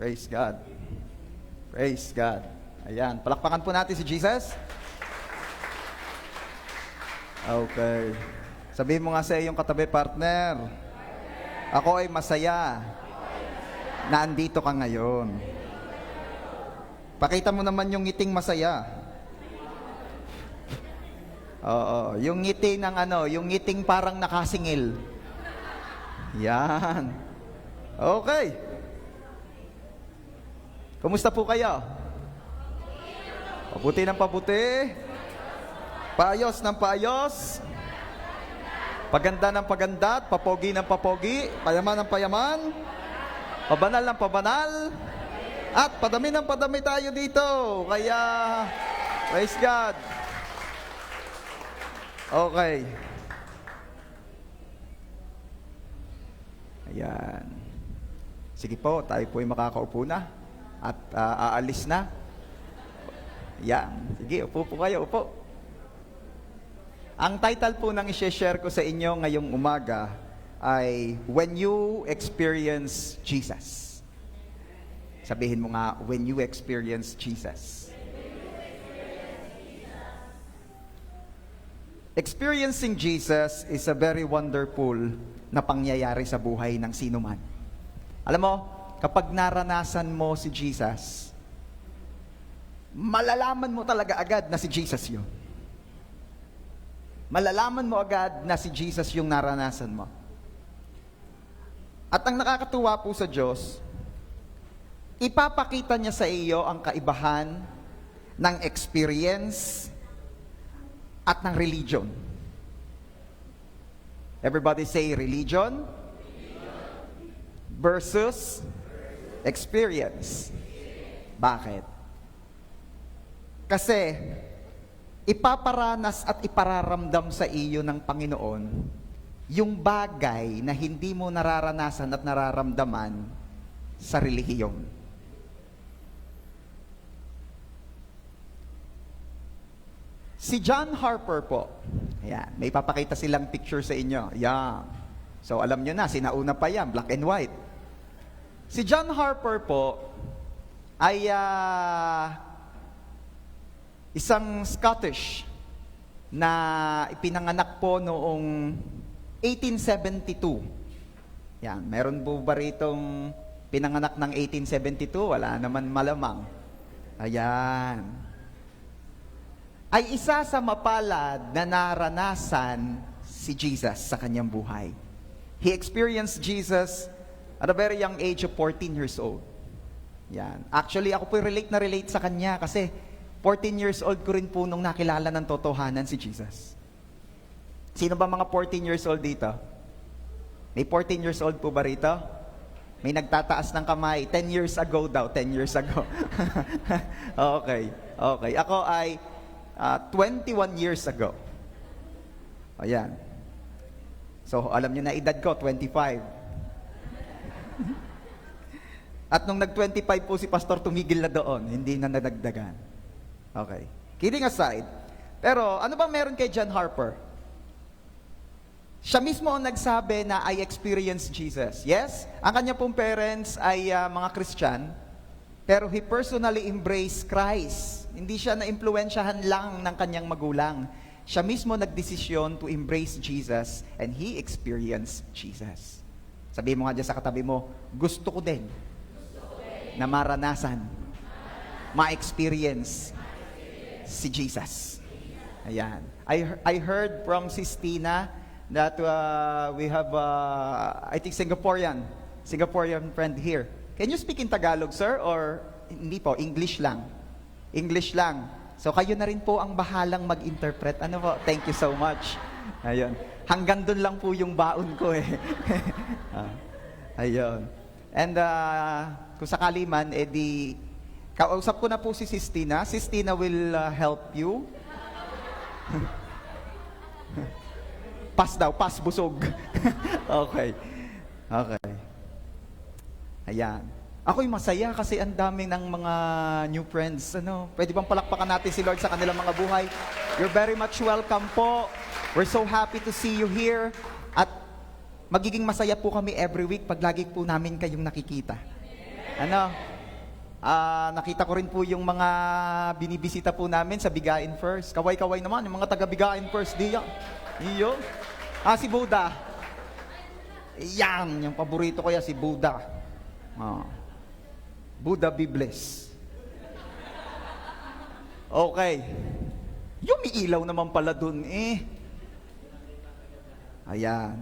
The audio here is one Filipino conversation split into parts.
Praise God. Praise God. Ayan, palakpakan po natin si Jesus. Okay. Sabihin mo nga sa iyong katabi, partner. Ako ay masaya na andito ka ngayon. Pakita mo naman yung ngiting masaya. Oo, yung ngiti ng yung ngiting parang nakasingil. Yan. Okay. Kumusta po kayo? Pabuti ng pabuti. Paayos ng paayos. Paganda ng paganda, papogi ng papogi, payaman ng payaman, pabanal ng pabanal, at padami ng padami tayo dito. Kaya, praise God. Okay. Ayan. Sige po, tayo po ay makakaupo na at aalis na. Ayan. Sige, upo po kayo, upo. Ang title po ng i-share ko sa inyo ngayong umaga ay When You Experience Jesus. Sabihin mo nga, When You Experience Jesus. Experiencing Jesus is a very wonderful na pangyayari sa buhay ng sino man. Alam mo, kapag naranasan mo si Jesus, malalaman mo talaga agad na si Jesus yun. Malalaman mo agad na si Jesus yung naranasan mo. At ang nakakatuwa po sa Diyos, ipapakita niya sa iyo ang kaibahan ng experience at ng religion. Everybody say religion versus experience. Bakit? Kasi ipaparanas at ipararamdam sa iyo ng Panginoon yung bagay na hindi mo nararanasan at nararamdaman sa relihiyon. Si John Harper po, ayan, may papakita silang picture sa inyo. Ayan. So alam nyo na, sinauna pa yan, black and white. Si John Harper po ay isang Scottish na ipinanganak po noong 1872. Yan, meron po ba ritong pinanganak ng 1872? Wala naman malamang. Ayan. Ay isa sa mapalad na naranasan si Jesus sa kanyang buhay. He experienced Jesus at a very young age of 14 years old. Yan. Actually, ako po relate sa kanya kasi 14 years old ko rin po nung nakilala ng totohanan si Jesus. Sino ba mga 14 years old dito? May 14 years old po ba rito? May nagtataas ng kamay. 10 years ago daw, 10 years ago. Okay. Ako ay 21 years ago. Ayan. So, alam niyo na edad ko, 25. At nung nag-25 po si Pastor, tumigil na doon. Hindi na nadagdagan. Okay. Kidding aside, pero ano bang meron kay John Harper? Siya mismo ang nagsabi na I experienced Jesus. Yes, ang kanya pong parents ay mga Christian, pero he personally embraced Christ. Hindi siya na-impluwensyahan lang ng kanyang magulang. Siya mismo nagdesisyon to embrace Jesus and he experienced Jesus. Sabihin mo nga dyan sa katabi mo, gusto ko din na maranasan, ma-experience si Jesus. Ayan. I heard from Sis Tina that we have, I think, Singaporean friend here. Can you speak in Tagalog, sir? Or hindi po, English lang? English lang. So kayo na rin po ang bahalang mag-interpret. Ano po? Thank you so much. Ayun. Hanggang doon lang po yung baon ko eh. Ayun. And kung sakali man, kausap ko na po si Sis Tina. Sis Tina will help you. Pass daw, pass busog. Okay. Ayan. Ako'y masaya kasi ang dami ng mga new friends. Pwede bang palakpakan natin si Lord sa kanilang mga buhay? You're very much welcome po. We're so happy to see you here. At magiging masaya po kami every week pag lagi po namin kayong nakikita. Nakita ko rin po yung mga binibisita po namin sa Bigain First. Kaway-kaway naman, yung mga taga Bigain First, diyan. Iyo. Si Buddha. Yan, yung paborito ko yan, si Buddha. Buddha be blessed. Okay. Yung may ilaw naman pala dun eh. Ayan.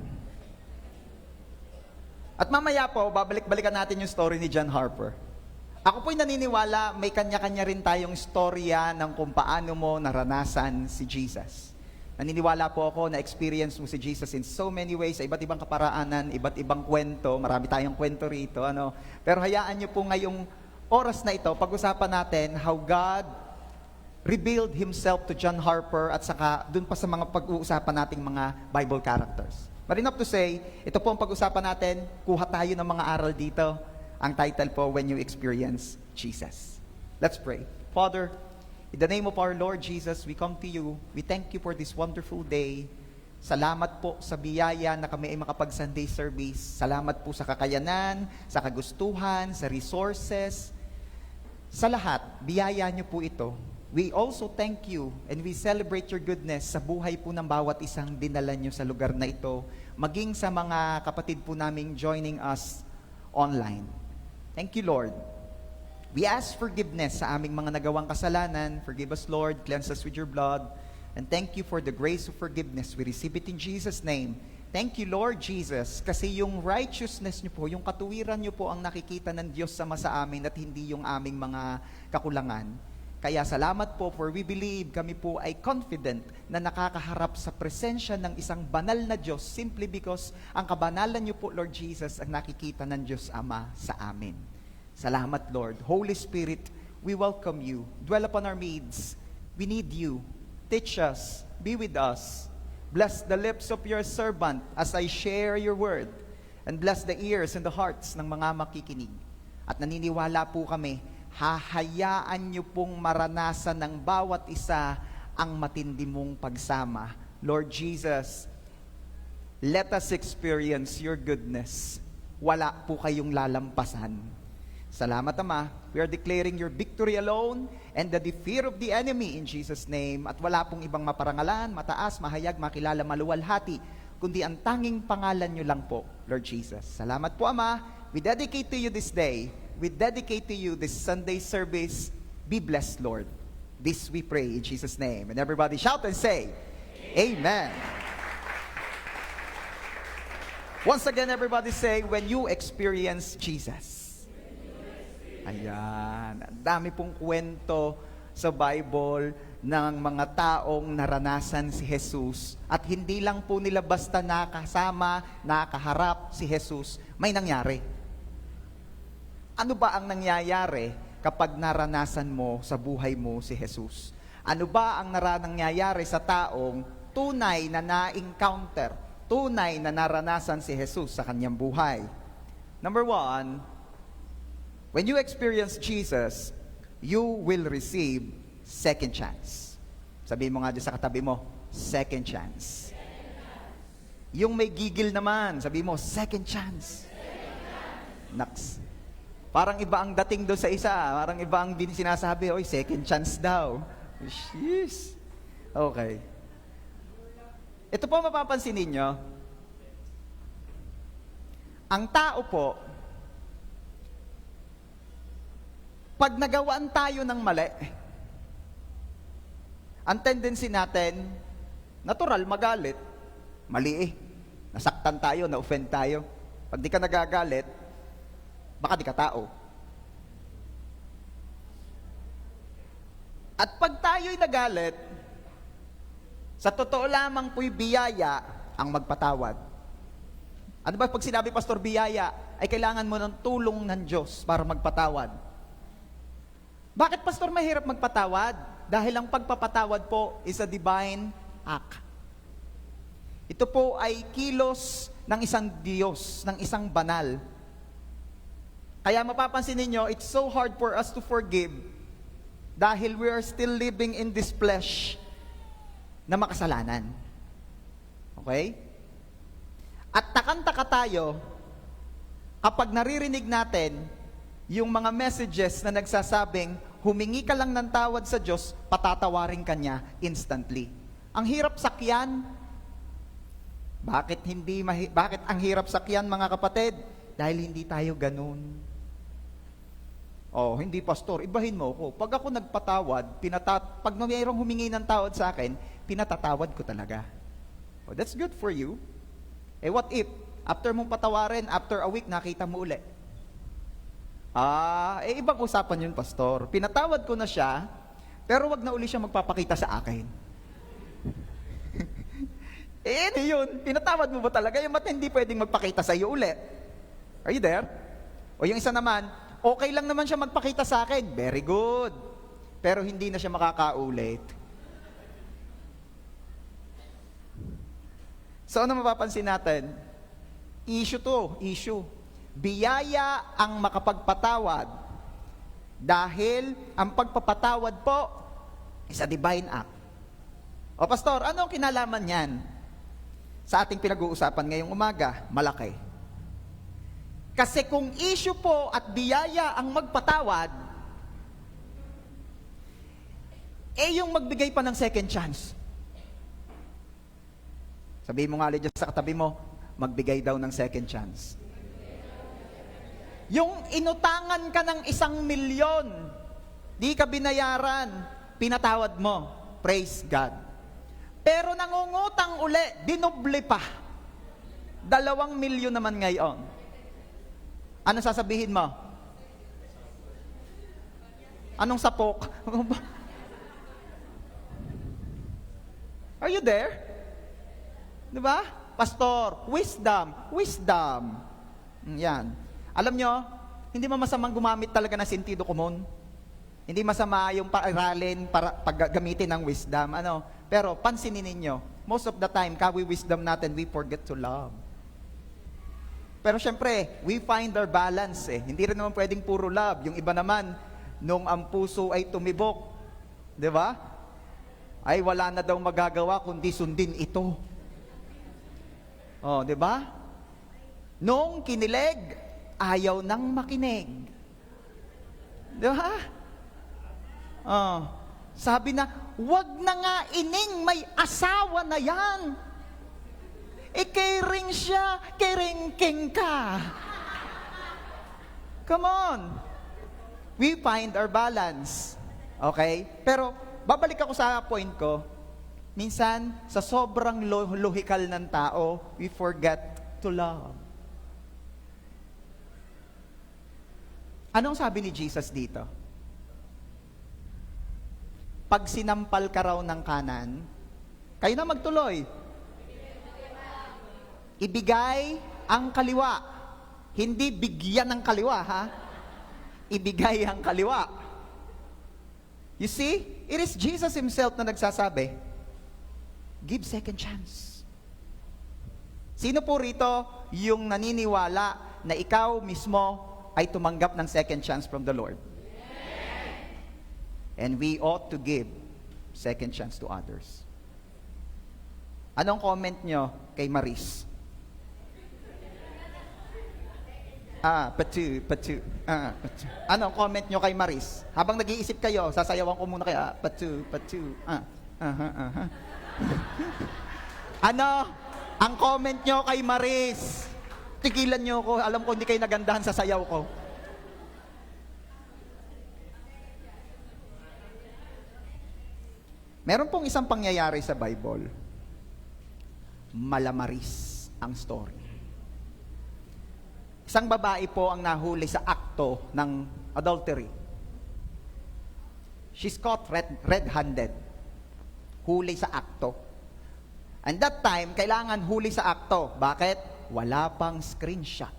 At mamaya po, babalik-balikan natin yung story ni John Harper. Ako po'y naniniwala, may kanya-kanya rin tayong storya ng kung paano mo naranasan si Jesus. Naniniwala po ako na experience mo si Jesus in so many ways, sa iba't ibang kaparaanan, iba't ibang kwento. Marami tayong kwento rito. Pero hayaan niyo po ngayong oras na ito, pag-usapan natin how God revealed Himself to John Harper at saka dun pa sa mga pag-uusapan nating mga Bible characters. But enough to say, ito po ang pag-usapan natin, kuha tayo ng mga aral dito. Ang title po, When You Experience Jesus. Let's pray. Father, in the name of our Lord Jesus, we come to you. We thank you for this wonderful day. Salamat po sa biyaya na kami ay makapag-Sunday service. Salamat po sa kakayanan, sa kagustuhan, sa resources. Sa lahat, biyaya niyo po ito. We also thank you and we celebrate your goodness sa buhay po ng bawat isang dinala niyo sa lugar na ito, maging sa mga kapatid po naming joining us online. Thank you, Lord. We ask forgiveness sa aming mga nagawang kasalanan. Forgive us, Lord. Cleanse us with your blood. And thank you for the grace of forgiveness. We receive it in Jesus' name. Thank you, Lord Jesus, kasi yung righteousness niyo po, yung katuwiran niyo po ang nakikita ng Diyos sama sa amin at hindi yung aming mga kakulangan. Kaya salamat po, for we believe, kami po ay confident na nakakaharap sa presensya ng isang banal na Diyos simply because ang kabanalan niyo po, Lord Jesus, ang nakikita ng Diyos Ama sa amin. Salamat, Lord. Holy Spirit, we welcome you. Dwell upon our needs. We need you. Teach us. Be with us. Bless the lips of your servant as I share your word. And bless the ears and the hearts ng mga makikinig. At naniniwala po kami, hahayaan niyo pong maranasan ng bawat isa ang matindi mong pagsama. Lord Jesus, let us experience your goodness. Wala po kayong lalampasan. Salamat, Ama. We are declaring your victory alone and the defeat of the enemy in Jesus' name. At wala pong ibang maparangalan, mataas, mahayag, makilala, maluwalhati, kundi ang tanging pangalan nyo lang po, Lord Jesus. Salamat po, Ama. We dedicate to you this day. We dedicate to you this Sunday service. Be blessed, Lord. This we pray in Jesus' name. And everybody shout and say, Amen. Once again, everybody say, when you experience Jesus. Ayan. Ang dami pong kwento sa Bible ng mga taong naranasan si Jesus. At hindi lang po nila basta nakasama, nakaharap si Jesus. May nangyari. Ano ba ang nangyayari kapag naranasan mo sa buhay mo si Jesus? Ano ba ang nangyayari sa taong tunay na na-encounter, tunay na naranasan si Jesus sa kanyang buhay? Number one, when you experience Jesus, you will receive second chance. Sabihin mo nga dyan sa katabi mo, second chance. Yung may gigil naman, sabihin mo, second chance. Naks. Parang iba ang dating doon sa isa. Parang iba ang sinasabi, oy, second chance daw. Yes. Okay. Ito po mapapansin ninyo. Ang tao po, pag nagawaan tayo ng mali, ang tendency natin, natural, magalit. Mali eh. Nasaktan tayo, na-offend tayo. Pag di ka nagagalit, baka di ka tao. At pag tayo'y nagalit, sa totoo lamang po'y biyaya ang magpatawad. Ano ba pag sinabi, Pastor, biyaya, ay kailangan mo ng tulong ng Diyos para magpatawad. Bakit, Pastor, mahirap magpatawad? Dahil ang pagpapatawad po is a divine act. Ito po ay kilos ng isang Diyos, ng isang banal. Kaya mapapansin ninyo, it's so hard for us to forgive dahil we are still living in this flesh na makasalanan. Okay? At takang-taka tayo kapag naririnig natin yung mga messages na nagsasabing, humingi ka lang ng tawad sa Diyos, patatawarin ka niya instantly. Ang hirap sakyan. Bakit ang hirap sakyan, mga kapatid? Dahil hindi tayo ganun. Oh, hindi pastor, ibahin mo ako. Pag ako nagpatawad, pag mayroong humingi ng tawad sa akin, pinatatawad ko talaga. Oh, that's good for you. Eh what if, after mong patawarin, after a week, nakita mo uli? Ibang usapan yun, pastor. Pinatawad ko na siya, pero wag na uli siya magpapakita sa akin. Ano yun? Pinatawad mo ba talaga? Yung hindi pwedeng magpakita sa iyo uli. Are you there? O yung isa naman, okay lang naman siya magpakita sa akin. Very good. Pero hindi na siya makakaulit. So ano mapapansin natin? Issue. Biyaya ang makapagpatawad dahil ang pagpapatawad po is a divine act. O pastor, ano ang kinalaman niyan sa ating pinag-uusapan ngayong umaga? Malaki. Kasi kung issue po at biyaya ang magpatawad, yung magbigay pa ng second chance. Sabihin mo nga dyan sa katabi mo, magbigay daw ng second chance. Yung inutangan ka ng 1,000,000, di ka binayaran, pinatawad mo. Praise God. Pero nangungutang uli, dinoble pa. 2,000,000 naman ngayon. Ano sasabihin mo? Anong sapok? Are you there? Diba? Pastor, wisdom. Yan. Alam nyo, hindi masamang gumamit talaga ng sentido komon. Hindi masama yung paaralin para paggamitin ng wisdom. Pero pansinin ninyo, most of the time, kawi-wisdom natin, we forget to love. Pero syempre, we find our balance eh. Hindi rin naman pwedeng puro love. Yung iba naman, nung ang puso ay tumibok, di ba? Ay wala na daw magagawa kundi sundin ito. Oh, di ba? Nung kinilig, ayaw nang makinig. Di ba? Oh, sabi na, wag na nga ining, may asawa na yan. Kering siya, keringking ka. Come on. We find our balance. Okay? Pero, babalik ako sa point ko. Minsan, sa sobrang lohikal ng tao, we forget to love. Anong sabi ni Jesus dito? Pag sinampal ka raw ng kanan, kayo na magtuloy. Ibigay ang kaliwa. Hindi bigyan ng kaliwa, ha? Ibigay ang kaliwa. You see, it is Jesus himself na nagsasabi, give second chance. Sino po rito yung naniniwala na ikaw mismo ay tumanggap ng second chance from the Lord? And we ought to give second chance to others. Anong comment nyo kay Maris? Patu. Anong comment nyo kay Maris? Habang nag-iisip kayo, sasayawan ko muna kaya, patu. Ano? Ang comment nyo kay Maris? Tigilan nyo ko, alam ko hindi kayo nagandahan sa sayaw ko. Meron pong isang pangyayari sa Bible. Malamaris ang story. Isang babae po ang nahuli sa akto ng adultery. She's caught red-handed. Huli sa akto. And that time, kailangan huli sa akto. Bakit? Wala pang screenshot.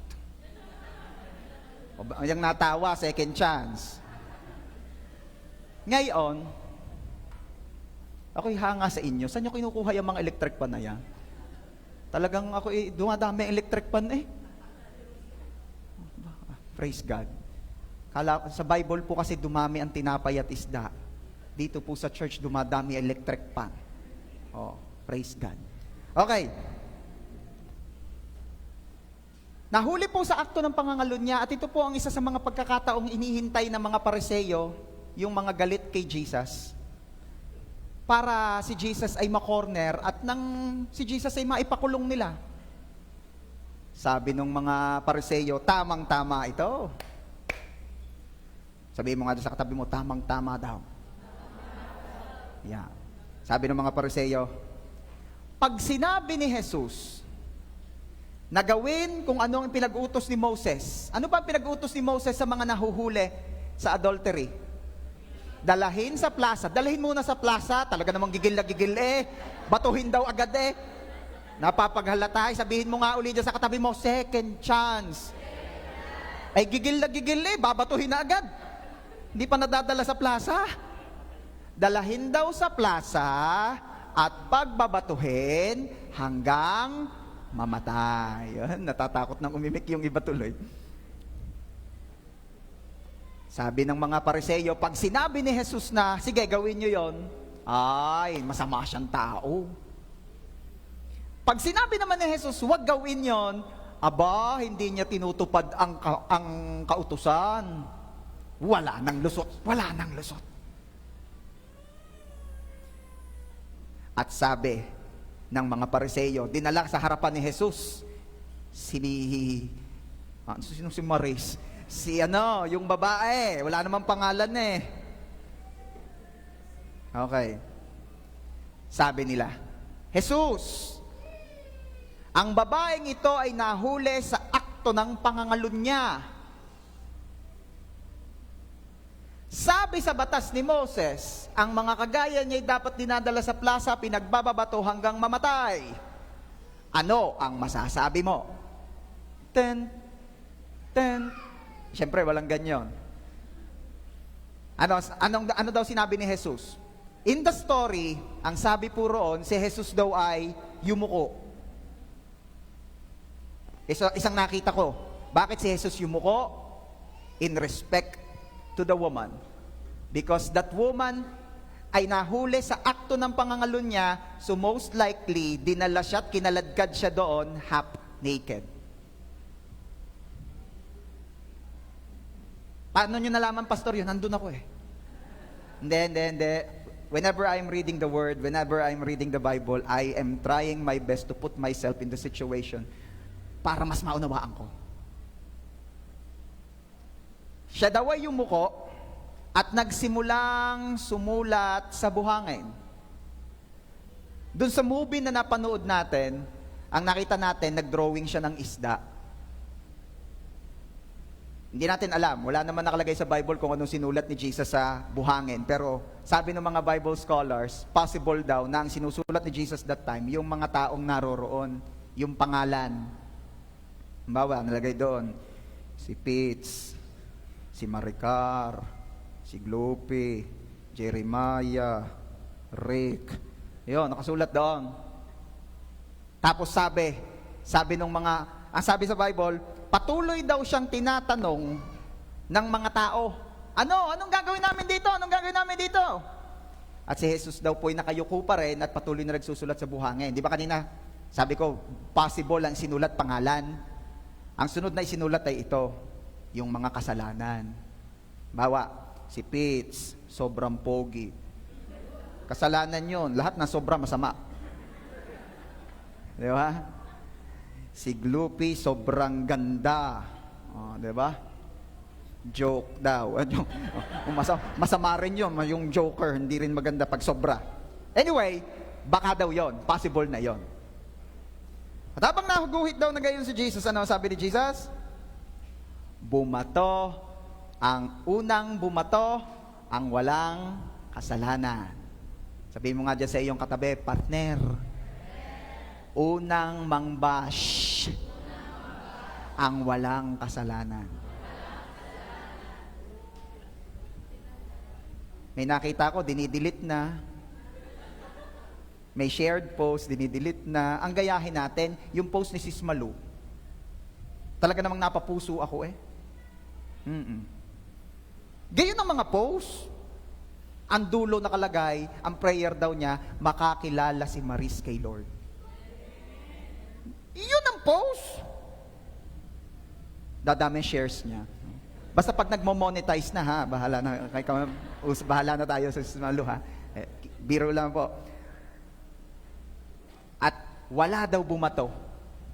Yung natawa, second chance. Ngayon, ako'y hanga sa inyo. Saan nyo kinukuha yung mga electric pan na yan? Talagang ako dumadami ang electric pan eh. Praise God. Sa Bible po kasi dumami ang tinapay at isda. Dito po sa church dumadami electric pan. Oh, praise God. Okay. Nahuli po sa akto ng pangangalunya at ito po ang isa sa mga pagkakataong inihintay ng mga Pariseo, yung mga galit kay Jesus, para si Jesus ay makorner at nang si Jesus ay maipakulong nila. Sabi ng mga Pariseo, tamang-tama ito. Sabihin mo nga sa katabi mo, tamang-tama daw. Yeah. Sabi ng mga Pariseo, pag sinabi ni Jesus na gawin kung ano ang pinag-utos ni Moses, ano ba ang pinag-utos ni Moses sa mga nahuhuli sa adultery? Dalahin sa plaza. Dalahin muna sa plaza. Talaga namang gigil na gigil batuhin daw agad Napapaghalata. Sabihin mo nga uli dyan sa katabi mo, second chance. Ay gigil na gigil babatuhin na agad. Hindi pa nadadala sa plaza. Dalahin daw sa plaza at pagbabatuhin hanggang mamatay. Yan, natatakot nang umimik yung iba tuloy. Sabi ng mga Pariseo, pag sinabi ni Jesus na, sige, gawin nyo yon, ay, masama siyang tao. Pag sinabi naman ni Jesus, huwag gawin yon, aba, hindi niya tinutupad ang kautusan. Wala nang lusot, wala nang lusot. At sabi ng mga Pariseo, dinala sa harapan ni Jesus, sino si Maris? Yung babae, wala namang pangalan Okay. Sabi nila, Jesus, ang babaeng ito ay nahuli sa akto ng pangangalunya. Sabi sa batas ni Moses, ang mga kagaya niya ay dapat dinadala sa plaza, pinagbababato hanggang mamatay. Ano ang masasabi mo? Siyempre, walang ganyan. Ano daw sinabi ni Jesus? In the story, ang sabi po roon, si Jesus daw ay yumuko. Isang nakita ko. Bakit si Jesus yumuko? In respect to the woman. Because that woman ay nahuli sa akto ng pangangalunya, so most likely, dinala siya at kinaladkad siya doon half naked. Paano nyo nalaman, Pastor, yun? Nandun ako Hindi. Whenever I'm reading the Word, whenever I'm reading the Bible, I am trying my best to put myself in the situation para mas maunawaan ko. Siya daw ay yumuko at nagsimulang sumulat sa buhangin. Doon sa movie na napanood natin, ang nakita natin, nag-drawing siya ng isda. Hindi natin alam, wala naman nakalagay sa Bible kung anong sinulat ni Jesus sa buhangin. Pero sabi ng mga Bible scholars, possible daw na ang sinusulat ni Jesus that time, yung mga taong naroroon, yung pangalan. Halimbawa, nalagay doon, si Pitts, si Maricar, si Gloopy, Jeremiah, Rick. Yun, nakasulat doon. Tapos sabi ng mga, ang sabi sa Bible, patuloy daw siyang tinatanong ng mga tao, anong gagawin namin dito? Anong gagawin namin dito? At si Jesus daw po ay nakayuko pa rin at patuloy na nagsusulat sa buhangin. Di ba kanina, sabi ko, possible ang sinulat pangalan. Ang sunod na isinulat ay ito, yung mga kasalanan. Bawa, si Pitts, sobrang pogi. Kasalanan yun, lahat na sobra masama. Di ba? Si Gloopy, sobrang ganda. Di ba? Joke daw. Masama rin yun, yung joker, hindi rin maganda pag sobra. Anyway, baka daw yon, possible na yon. At habang nahuguhit daw na gayon si Jesus, ano sabi ni Jesus? Unang bumato, ang walang kasalanan. Sabihin mo nga dyan sa iyong katabi, partner. Unang mangbash, ang walang kasalanan. May nakita ko, dinidelete na. May shared post, dinidelete na. Ang gayahin natin, yung post ni Sis Malu. Talaga namang napapuso ako Gayon ang mga post. Ang dulo nakalagay, ang prayer daw niya, makakilala si Maris kay Lord. Iyon ang post. dadami shares niya. Basta pag nagmo-monetize na ha, bahala na tayo sa Malo ha. Biro lang po. At wala daw bumato.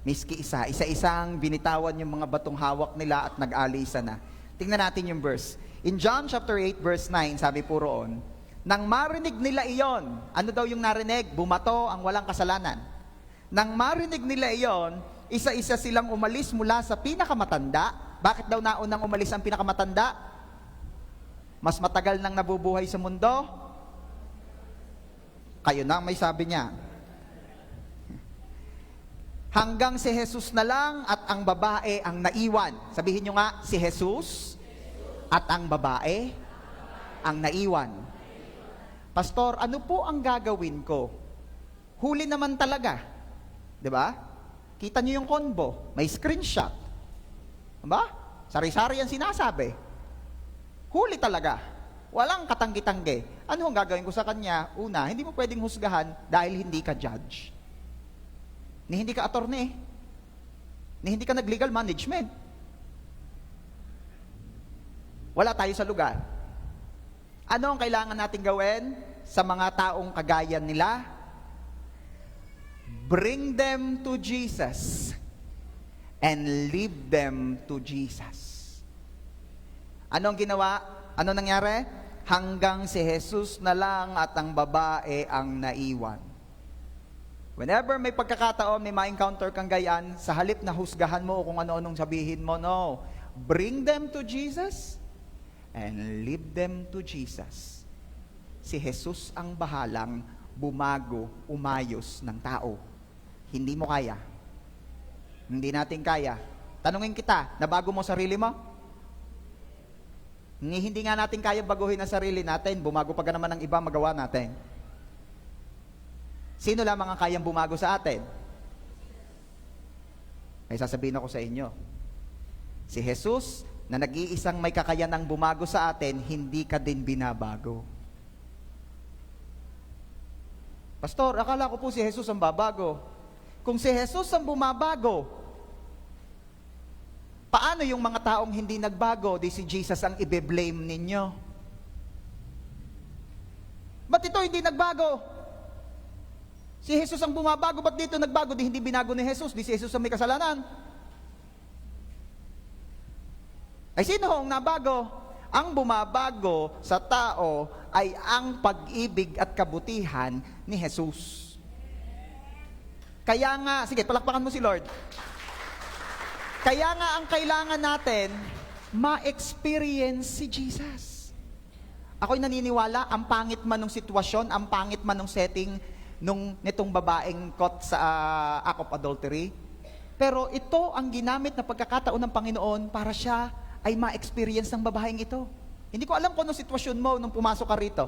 Miski isa-isang binitawan yung mga batong hawak nila at nag-alisa na. Tingnan natin yung verse. In John chapter 8 verse 9, sabi po roon, nang marinig nila iyon, ano daw yung narinig? Bumato ang walang kasalanan. Nang marinig nila iyon, isa-isa silang umalis mula sa pinakamatanda. Bakit daw naunang umalis ang pinakamatanda? Mas matagal nang nabubuhay sa mundo? Kayo na may sabi niya. Hanggang si Jesus na lang at ang babae ang naiwan. Sabihin nyo nga, si Jesus at ang babae ang naiwan. Pastor, ano po ang gagawin ko? Huli naman talaga. 'Di ba? Kita niyo yung convo, may screenshot. 'Di ba? Sari-sari ang sinasabi. Huli talaga. Walang katanggi-tanggi. Ano ang gagawin ko sa kanya? Una, hindi mo pwedeng husgahan dahil hindi ka judge. Ni hindi ka attorney. Ni hindi ka nag-legal management. Wala tayo sa lugar. Ano ang kailangan natin gawin sa mga taong kagaya nila? Bring them to Jesus and lead them to Jesus. Anong ginawa? Ano nangyari? Hanggang si Jesus na lang at ang babae ang naiwan. Whenever may pagkakataon, may ma-encounter kang gayan, sa halip na husgahan mo kung ano-anong sabihin mo, no. Bring them to Jesus and lead them to Jesus. Si Jesus ang bahalang bumago, umayos ng tao. Hindi mo kaya. Hindi natin kaya. Tanungin kita, nabago mo sarili mo? Hindi nga natin kaya baguhin ang sarili natin. Bumago pa naman ng iba, magawa natin. Sino lamang ang kayang bumago sa atin? Ay sasabihin ako sa inyo. Si Jesus, na nag-iisang may kakayanang bumago sa atin, hindi ka din binabago. Pastor, akala ko po si Jesus ang babago. Kung si Jesus ang bumabago, paano yung mga taong hindi nagbago, di si Jesus ang ibe-blame ninyo? Ba't ito hindi nagbago? Si Jesus ang bumabago, ba't dito nagbago? Di hindi binago ni Jesus, di si Jesus ang may kasalanan. Ay sino ang nabago? Ang bumabago sa tao ay ang pag-ibig at kabutihan ni Jesus. Kaya nga, sige, palakpakan mo si Lord. Kaya nga ang kailangan natin, ma-experience si Jesus. Ako'y naniniwala, ang pangit man ng sitwasyon, ang pangit man ng setting nitong babaeng caught sa act of adultery, pero ito ang ginamit na pagkakataon ng Panginoon para siya ay ma-experience ng babaeng ito. Hindi ko alam kung anong sitwasyon mo nung pumasok ka rito.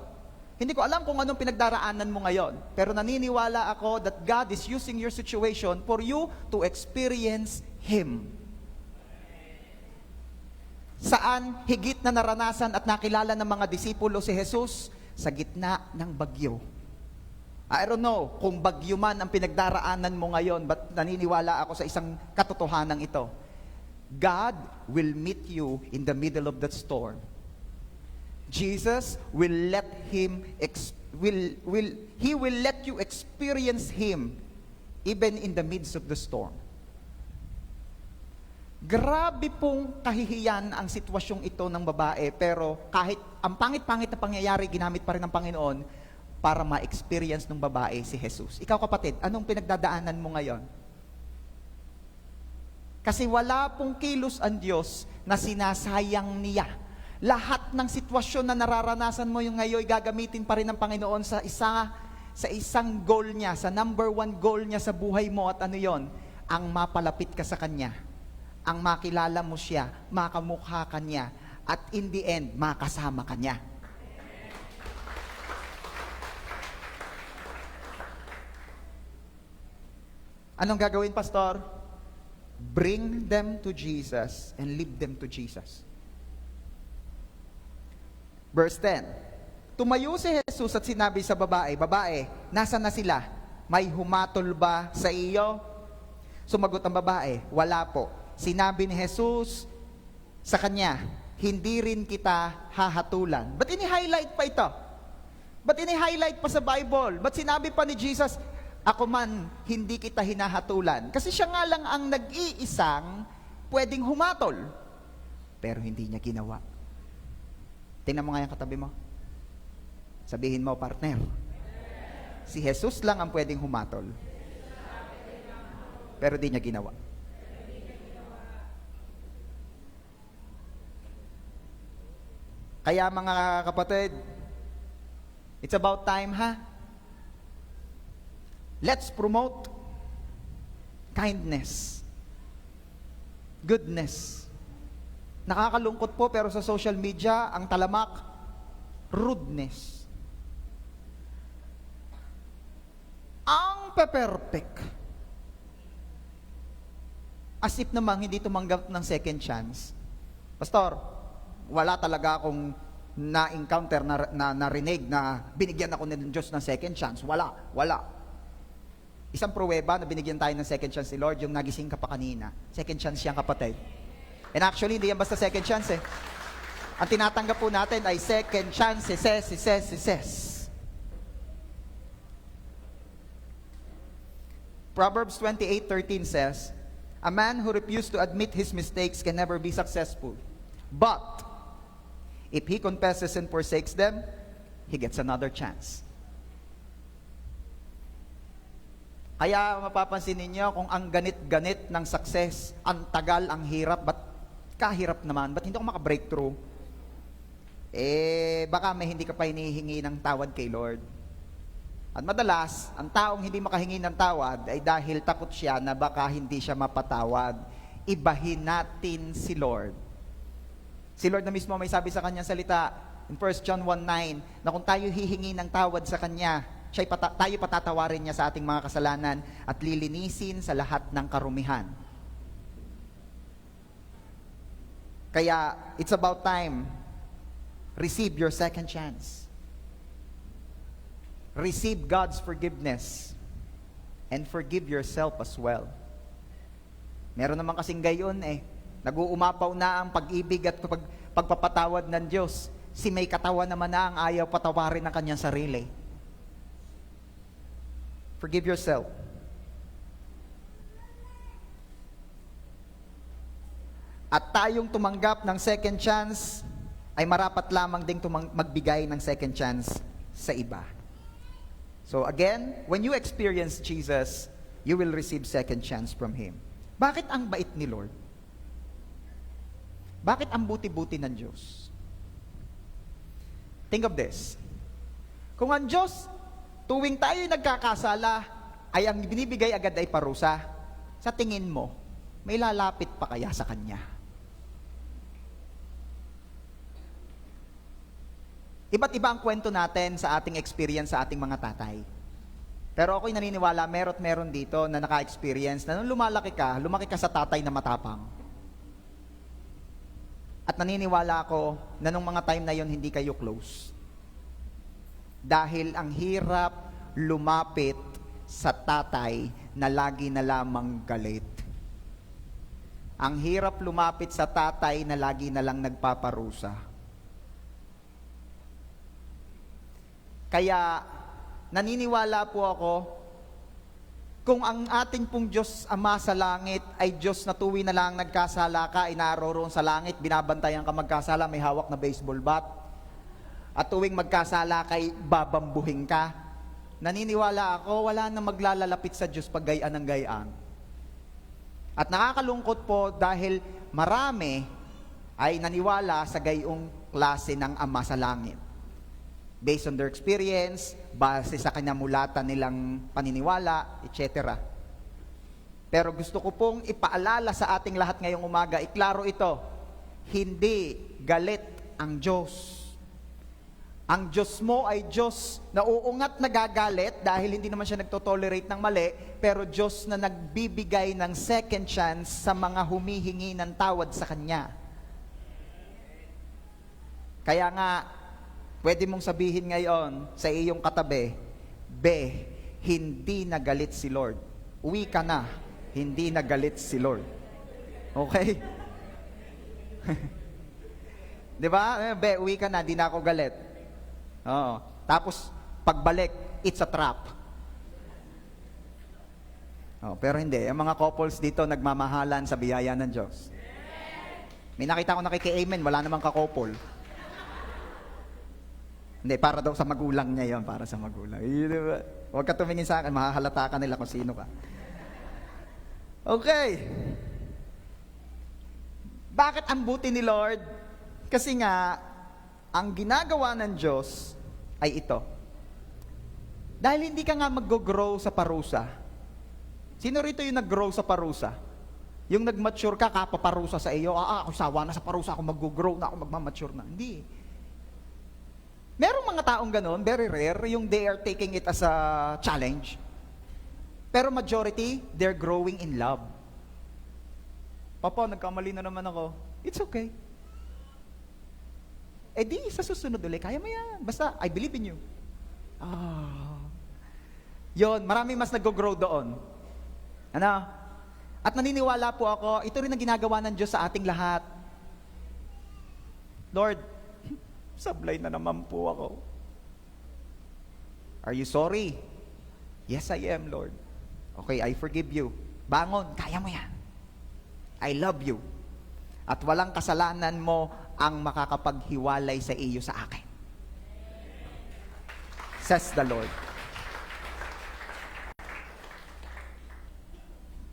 Hindi ko alam kung anong pinagdaraanan mo ngayon. Pero naniniwala ako that God is using your situation for you to experience Him. Saan higit na naranasan at nakilala ng mga disipulo si Jesus? Sa gitna ng bagyo. I don't know kung bagyo man ang pinagdaraanan mo ngayon, but naniniwala ako sa isang katotohanan ito. God will meet you in the middle of that storm. Jesus will let He will let you experience Him even in the midst of the storm. Grabe pong kahihiyan ang sitwasyong ito ng babae, pero kahit ang pangit-pangit na pangyayari, ginamit pa rin ng Panginoon para ma-experience ng babae si Jesus. Ikaw kapatid, anong pinagdadaanan mo ngayon? Kasi wala pong kilos ang Diyos na sinasayang niya. Lahat ng sitwasyon na nararanasan mo yung ngayon, gagamitin pa rin ng Panginoon sa isang goal niya, sa number 1 goal niya sa buhay mo. At ano yon? Ang mapalapit ka sa Kanya. Ang makilala mo siya, makamukha ka niya, at in the end, makasama ka niya. Anong gagawin, Pastor? Bring them to Jesus and lead them to Jesus. Verse 10. Tumayo si Jesus at sinabi sa babae, "Babae, nasaan na sila? May humatol ba sa iyo?" Sumagot ang babae, "Wala po." sinabi ni Jesus sa kanya, hindi rin kita hahatulan. Ba't ini-highlight pa ito? Ba't ini-highlight pa sa Bible? Ba't sinabi pa ni Jesus, ako man, hindi kita hinahatulan? Kasi siya nga lang ang nag-iisang pwedeng humatol. Pero hindi niya ginawa. Tingnan mo nga yung katabi mo. Sabihin mo, partner, si Jesus lang ang pwedeng humatol. Pero di niya ginawa. Kaya mga kapatid, it's about time, ha? Let's promote kindness, goodness. Nakakalungkot po, pero sa social media, ang talamak, rudeness. Ang pe-perfect. As if namang hindi tumanggap ng second chance. Pastor, wala talaga akong na-encounter, narinig na binigyan ako ng Diyos ng second chance. Wala. Isang pruweba na binigyan tayo ng second chance ni Lord, yung nagising ka pa kanina. Second chance yan, kapatid. And actually, hindi yan basta second chance eh. Ang tinatanggap po natin ay second chances. Proverbs 28:13 says, a man who refused to admit his mistakes can never be successful. But if he confesses and forsakes them, he gets another chance. Kaya mapapansin ninyo kung ang ganit-ganit ng success, ang tagal, ang hirap, ba't kahirap naman? Ba't hindi ako maka-breakthrough? Baka may hindi ka pa hinihingi ng tawad kay Lord. At madalas, ang taong hindi makahingi ng tawad ay dahil takot siya na baka hindi siya mapatawad. Ibahin natin si Lord. Si Lord na mismo may sabi sa kanyang salita in 1 John 1:9 na kung tayo hihingi ng tawad sa Kanya, tayo patatawarin niya sa ating mga kasalanan at lilinisin sa lahat ng karumihan. Kaya, it's about time. Receive your second chance. Receive God's forgiveness and forgive yourself as well. Meron naman kasing gayon eh. Nag-uumapaw na ang pag-ibig at pagpapatawad ng Diyos. Si may katawan naman na ang ayaw patawarin ng kanyang sarili. Forgive yourself. At tayong tumanggap ng second chance, ay marapat lamang ding magbigay ng second chance sa iba. So again, when you experience Jesus, you will receive second chance from Him. Bakit ang bait ni Lord? Bakit ang buti-buti ng Diyos? Think of this. Kung ang Diyos, tuwing tayo nagkakasala, ay ang binibigay agad ay parusa, sa tingin mo, may lalapit pa kaya sa Kanya? Iba't iba ang kwento natin sa ating experience sa ating mga tatay. Pero ako'y naniniwala, meron dito na naka-experience na nung lumaki ka sa tatay na matapang. At naniniwala ako na nung mga time na yon hindi kayo close. Dahil ang hirap lumapit sa tatay na lagi na lamang galit. Ang hirap lumapit sa tatay na lagi na lang nagpaparusa. Kaya naniniwala po ako, kung ang ating pong Diyos Ama sa langit ay Diyos na tuwi na lang nagkasala ka, inaroroon sa langit, binabantayan ka magkasala, may hawak na baseball bat, at tuwing magkasala kay babambuhin ka, naniniwala ako, wala na maglalalapit sa Diyos pag gayaan ng gayaan. At nakakalungkot po dahil marami ay naniwala sa gayong klase ng Ama sa langit. Based on their experience, base sa kinamulatan nilang paniniwala, etc. Pero gusto ko pong ipaalala sa ating lahat ngayong umaga, iklaro ito, hindi galit ang Diyos. Ang Diyos mo ay Diyos na uungat nagagalit dahil hindi naman siya nagtotolerate ng mali, pero Diyos na nagbibigay ng second chance sa mga humihingi ng tawad sa Kanya. Kaya nga, pwede mong sabihin ngayon sa iyong katabi, hindi nagalit si Lord. Uwi ka na, hindi nagalit si Lord. Okay? Di ba? Be, uwi ka na, di na ako galit. Oo. Tapos, pagbalik, it's a trap. Oh, pero hindi. Ang mga couples dito, nagmamahalan sa biyaya ng Diyos. May nakita ko nakiki-amen, wala namang ka-couple. Hindi, para daw sa magulang niya yon, para sa magulang. Diba? Huwag ka tumingin sa akin, mahahalata ka nila kung sino ka. Okay. Bakit ang buti ni Lord? Kasi nga, ang ginagawa ng Diyos ay ito. Dahil hindi ka nga mag-grow sa parusa. Sino rito yung nag-grow sa parusa? Yung nag-mature ka, kapaparusa sa iyo, ako sawa na sa parusa, ako mag-grow na, ako magmamature na. Hindi. Merong mga taong ganun, very rare, yung they are taking it as a challenge. Pero majority, they're growing in love. Papa, nagkamali na naman ako. It's okay. Eh di, sa susunod ulit, kaya mo yan. Basta, I believe in you. Yon, marami mas nag-grow doon. Ano? At naniniwala po ako, ito rin ang ginagawa ng Diyos sa ating lahat. Lord, sablay na naman po ako. Are you sorry? Yes, I am, Lord. Okay, I forgive you. Bangon, kaya mo yan. I love you. At walang kasalanan mo ang makakapaghiwalay sa iyo sa akin. Says the Lord.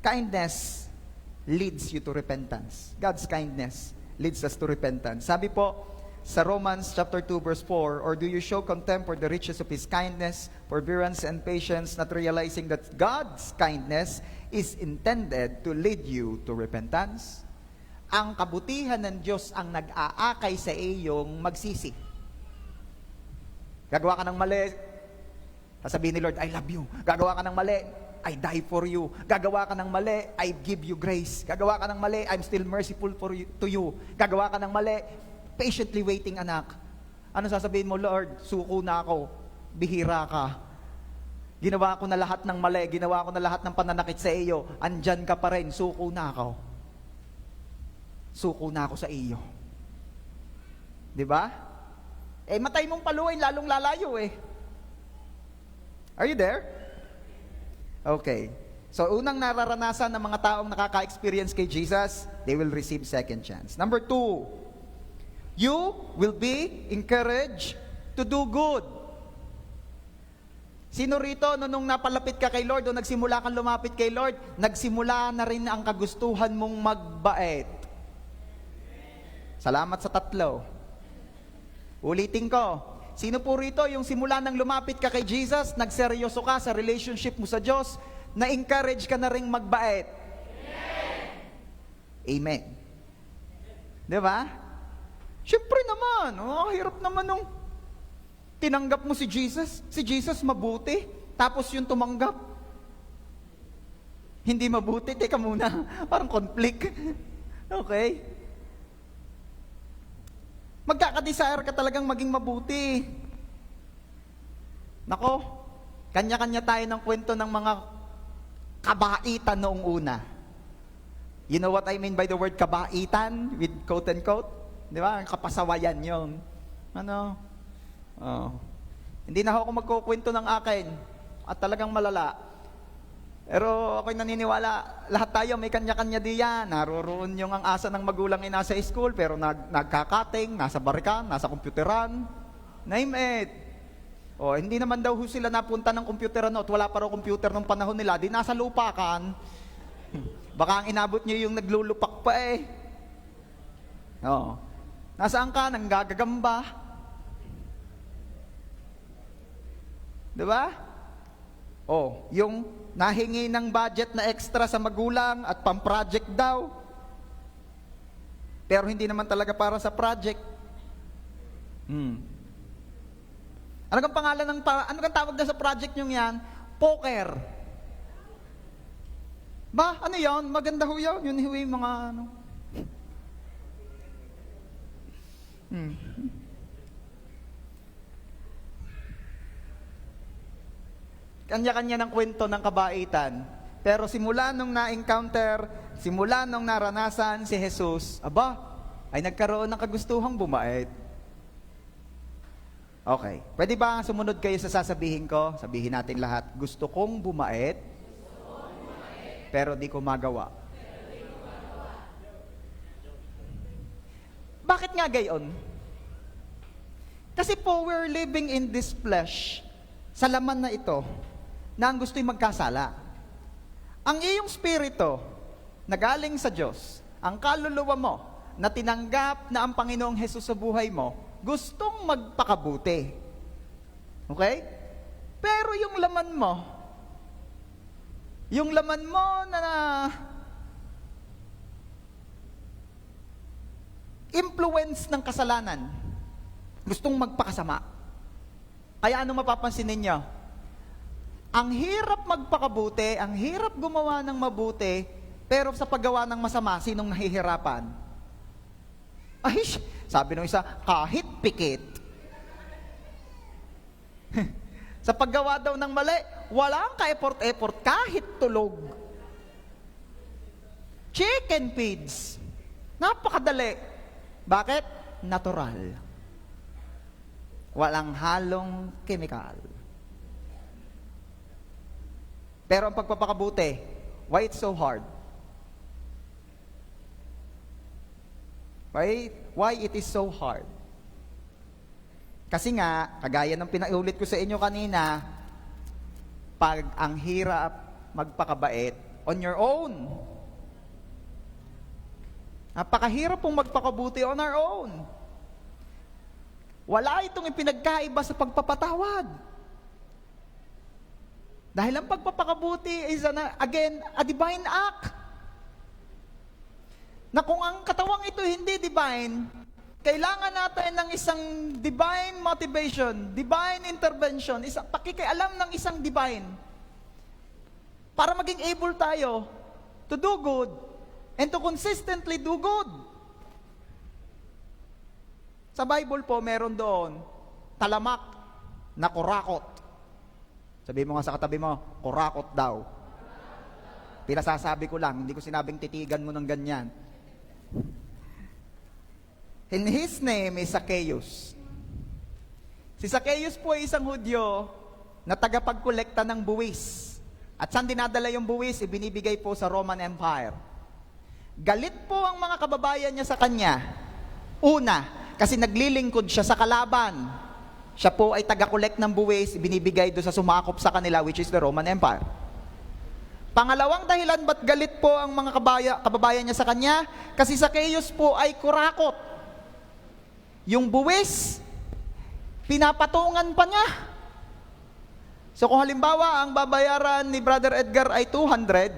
Kindness leads you to repentance. God's kindness leads us to repentance. Sabi po sa Romans chapter 2 verse 4, or do you show contempt for the riches of His kindness, forbearance and patience, not realizing that God's kindness is intended to lead you to repentance? Ang kabutihan ng Diyos ang nag-aakay sa iyong magsisi. Gagawa ka ng mali, sasabihin ni Lord, I love you. Gagawa ka ng mali, I die for you. Gagawa ka ng mali, I give you grace. Gagawa ka ng mali, I'm still merciful to you. Gagawa ka ng mali, patiently waiting, anak. Ano sasabihin mo, Lord? Suko na ako. Bihira ka. Ginawa ko na lahat ng mali. Ginawa ko na lahat ng pananakit sa iyo. Andyan ka pa rin. Suko na ako. Suko na ako sa iyo. Diba? Eh, matay mong paluin, lalong lalayo eh. Are you there? Okay. So, unang nararanasan ng mga taong nakaka-experience kay Jesus, they will receive second chance. Number 2, you will be encouraged to do good. Sino rito, nung napalapit ka kay Lord o nagsimula kang lumapit kay Lord, nagsimula na rin ang kagustuhan mong magbait? Salamat sa tatlo. Ulitin ko. Sino po rito yung simula nang lumapit ka kay Jesus, nagseryoso ka sa relationship mo sa Diyos, na-encourage ka na rin magbait? Amen. Diba? Siyempre naman, hirap naman nung tinanggap mo si Jesus. Si Jesus mabuti, tapos yung tumanggap, hindi mabuti. Teka muna, parang conflict. Okay? Magkaka-desire ka talagang maging mabuti. Nako, kanya-kanya tayo ng kwento ng mga kabaitan noong una. You know what I mean by the word kabaitan? With quote and quote? Di ba? Kapasawayan yun. Ano? Hindi na ako magkukwento ng akin. At talagang malala. Pero ako'y naniniwala, lahat tayo may kanya-kanya diyan. Naroroon yung ang asa ng magulang ay nasa school, pero nagkakating, nasa barikan, nasa computeran. Name it. Hindi naman daw sila napunta ng computeran at wala pa raw computer nung panahon nila, di nasa lupakan. Baka ang inabot nyo yung naglulupak pa eh. Nasaan ka? Nanggagagamba. Diba? Yung nahingi ng budget na extra sa magulang at pang-project daw. Pero hindi naman talaga para sa project. Ano kang pangalan ano kang tawag na sa project nyo yan? Poker. Ba, ano yun? Maganda ho yun. Yun yung mga ano. Kanya-kanya ng kwento ng kabaitan. Pero simula nung na-encounter, simula nung naranasan si Jesus, ay nagkaroon ng kagustuhang bumait. Okay. Pwede ba sumunod kayo sa sasabihin ko? Sabihin natin lahat, gusto kong bumait, pero di ko magawa. Bakit nga gayon? Kasi po, we're living in this flesh, sa laman na ito, na ang gusto'y magkasala. Ang iyong spirito, na galing sa Diyos, ang kaluluwa mo, na tinanggap na ang Panginoong Hesus sa buhay mo, gustong magpakabuti. Okay? Pero yung laman mo na influence ng kasalanan, gustong magpakasama. Kaya ano mapapansin ninyo? Ang hirap magpakabuti, ang hirap gumawa ng mabuti, pero sa paggawa ng masama, sinong nahihirapan? Ay, sabi nung isa, kahit pikit. Sa paggawa daw ng mali, walang ka-effort-effort, kahit tulog. Chicken feeds. Napakadali. Bakit? Natural. Walang halong chemical. Pero ang pagpapakabuti, why it's so hard? Why it is so hard? Kasi nga, kagaya ng pinaulit ko sa inyo kanina, pag ang hirap magpakabait on your own. Napakahirap pong magpakabuti on our own. Wala itong ipinagkaiba sa pagpapatawad. Dahil ang pagpapakabuti is, again, a divine act. Na kung ang katawang ito hindi divine, kailangan natin ng isang divine motivation, divine intervention, pakikialam ng isang divine para maging able tayo to do good and to consistently do good. Sa Bible po, meron doon, talamak na kurakot. Sabihin mo nga sa katabi mo, kurakot daw. Pinasasabi ko lang, hindi ko sinabing titigan mo ng ganyan. And his name is Zacchaeus. Si Zacchaeus po ay isang Hudyo na tagapagkolekta ng buwis. At saan dinadala yung buwis? Ibinibigay po sa Roman Empire. Galit po ang mga kababayan niya sa kanya. Una, kasi naglilingkod siya sa kalaban. Siya po ay taga-collect ng buwis, binibigay doon sa sumakop sa kanila, which is the Roman Empire. Pangalawang dahilan ba't galit po ang mga kababayan niya sa kanya? Kasi Zacchaeus po ay kurakot. Yung buwis, pinapatungan pa niya. So kung halimbawa, ang babayaran ni Brother Edgar ay 200,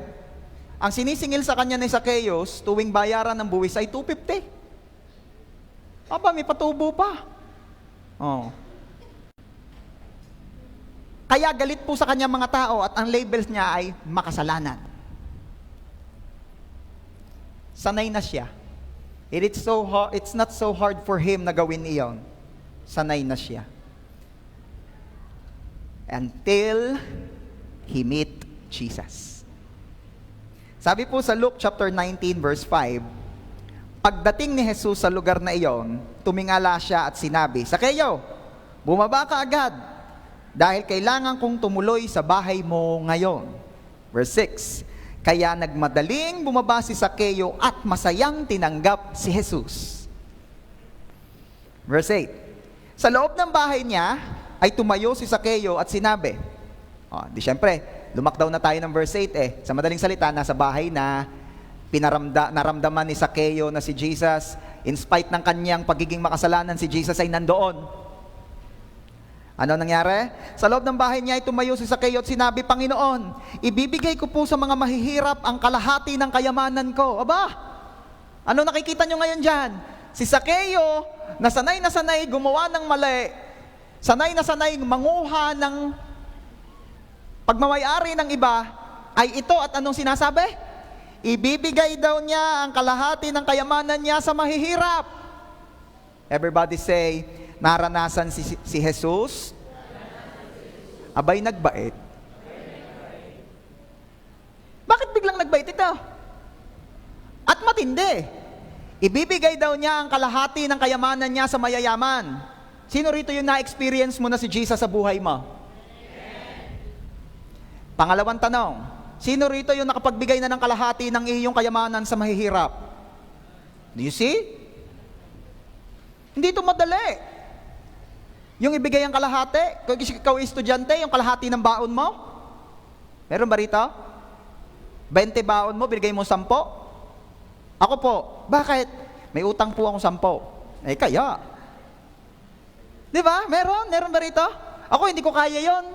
ang sinisingil sa kanya ni Zacchaeus, tuwing bayaran ng buwis ay 250. May patubo pa. Oh. Kaya galit po sa kanya mga tao at ang labels niya ay makasalanan. Sanay na siya. It's not so hard for him na gawin iyon. Sanay na siya. Until he meet Jesus. Sabi po sa Luke chapter 19 verse 5, pagdating ni Jesus sa lugar na iyon, tumingala siya at sinabi, Zacchaeus, bumaba ka agad, dahil kailangan kong tumuloy sa bahay mo ngayon. Verse 6, kaya nagmadaling bumaba si Zacchaeus at masayang tinanggap si Jesus. Verse 8, sa loob ng bahay niya ay tumayo si Zacchaeus at sinabi, di syempre, lumakdaw na tayo ng verse 8 Sa madaling salita, nasa bahay na, naramdaman ni Zacchaeus na si Jesus, in spite ng kanyang pagiging makasalanan, si Jesus ay nandoon. Ano nangyari? Sa loob ng bahay niya ay tumayo si Zacchaeus at sinabi, Panginoon, ibibigay ko po sa mga mahihirap ang kalahati ng kayamanan ko. Ano nakikita nyo ngayon dyan? Si Zacchaeus, na sanay gumawa ng mali, sanay na sanay manguha ng pagmamayari ng iba, ay ito at anong sinasabi? Ibibigay daw niya ang kalahati ng kayamanan niya sa mahihirap. Everybody say, naranasan si Jesus, abay nagbait. matindi. Ibibigay daw niya ang kalahati ng kayamanan niya sa mayayaman. Sino rito yung na-experience mo na si Jesus sa buhay mo? Pangalawang tanong, sino rito yung nakapagbigay na ng kalahati ng iyong kayamanan sa mahihirap? Do you see? Hindi ito madali. Yung ibigay ang kalahati, kung ikaw estudyante, yung kalahati ng baon mo? Meron ba rito? 20 baon mo, binigay mo 10? Ako po, bakit? May utang po akong 10. Eh kaya. Di ba? Meron ba rito? Ako hindi ko kaya yon.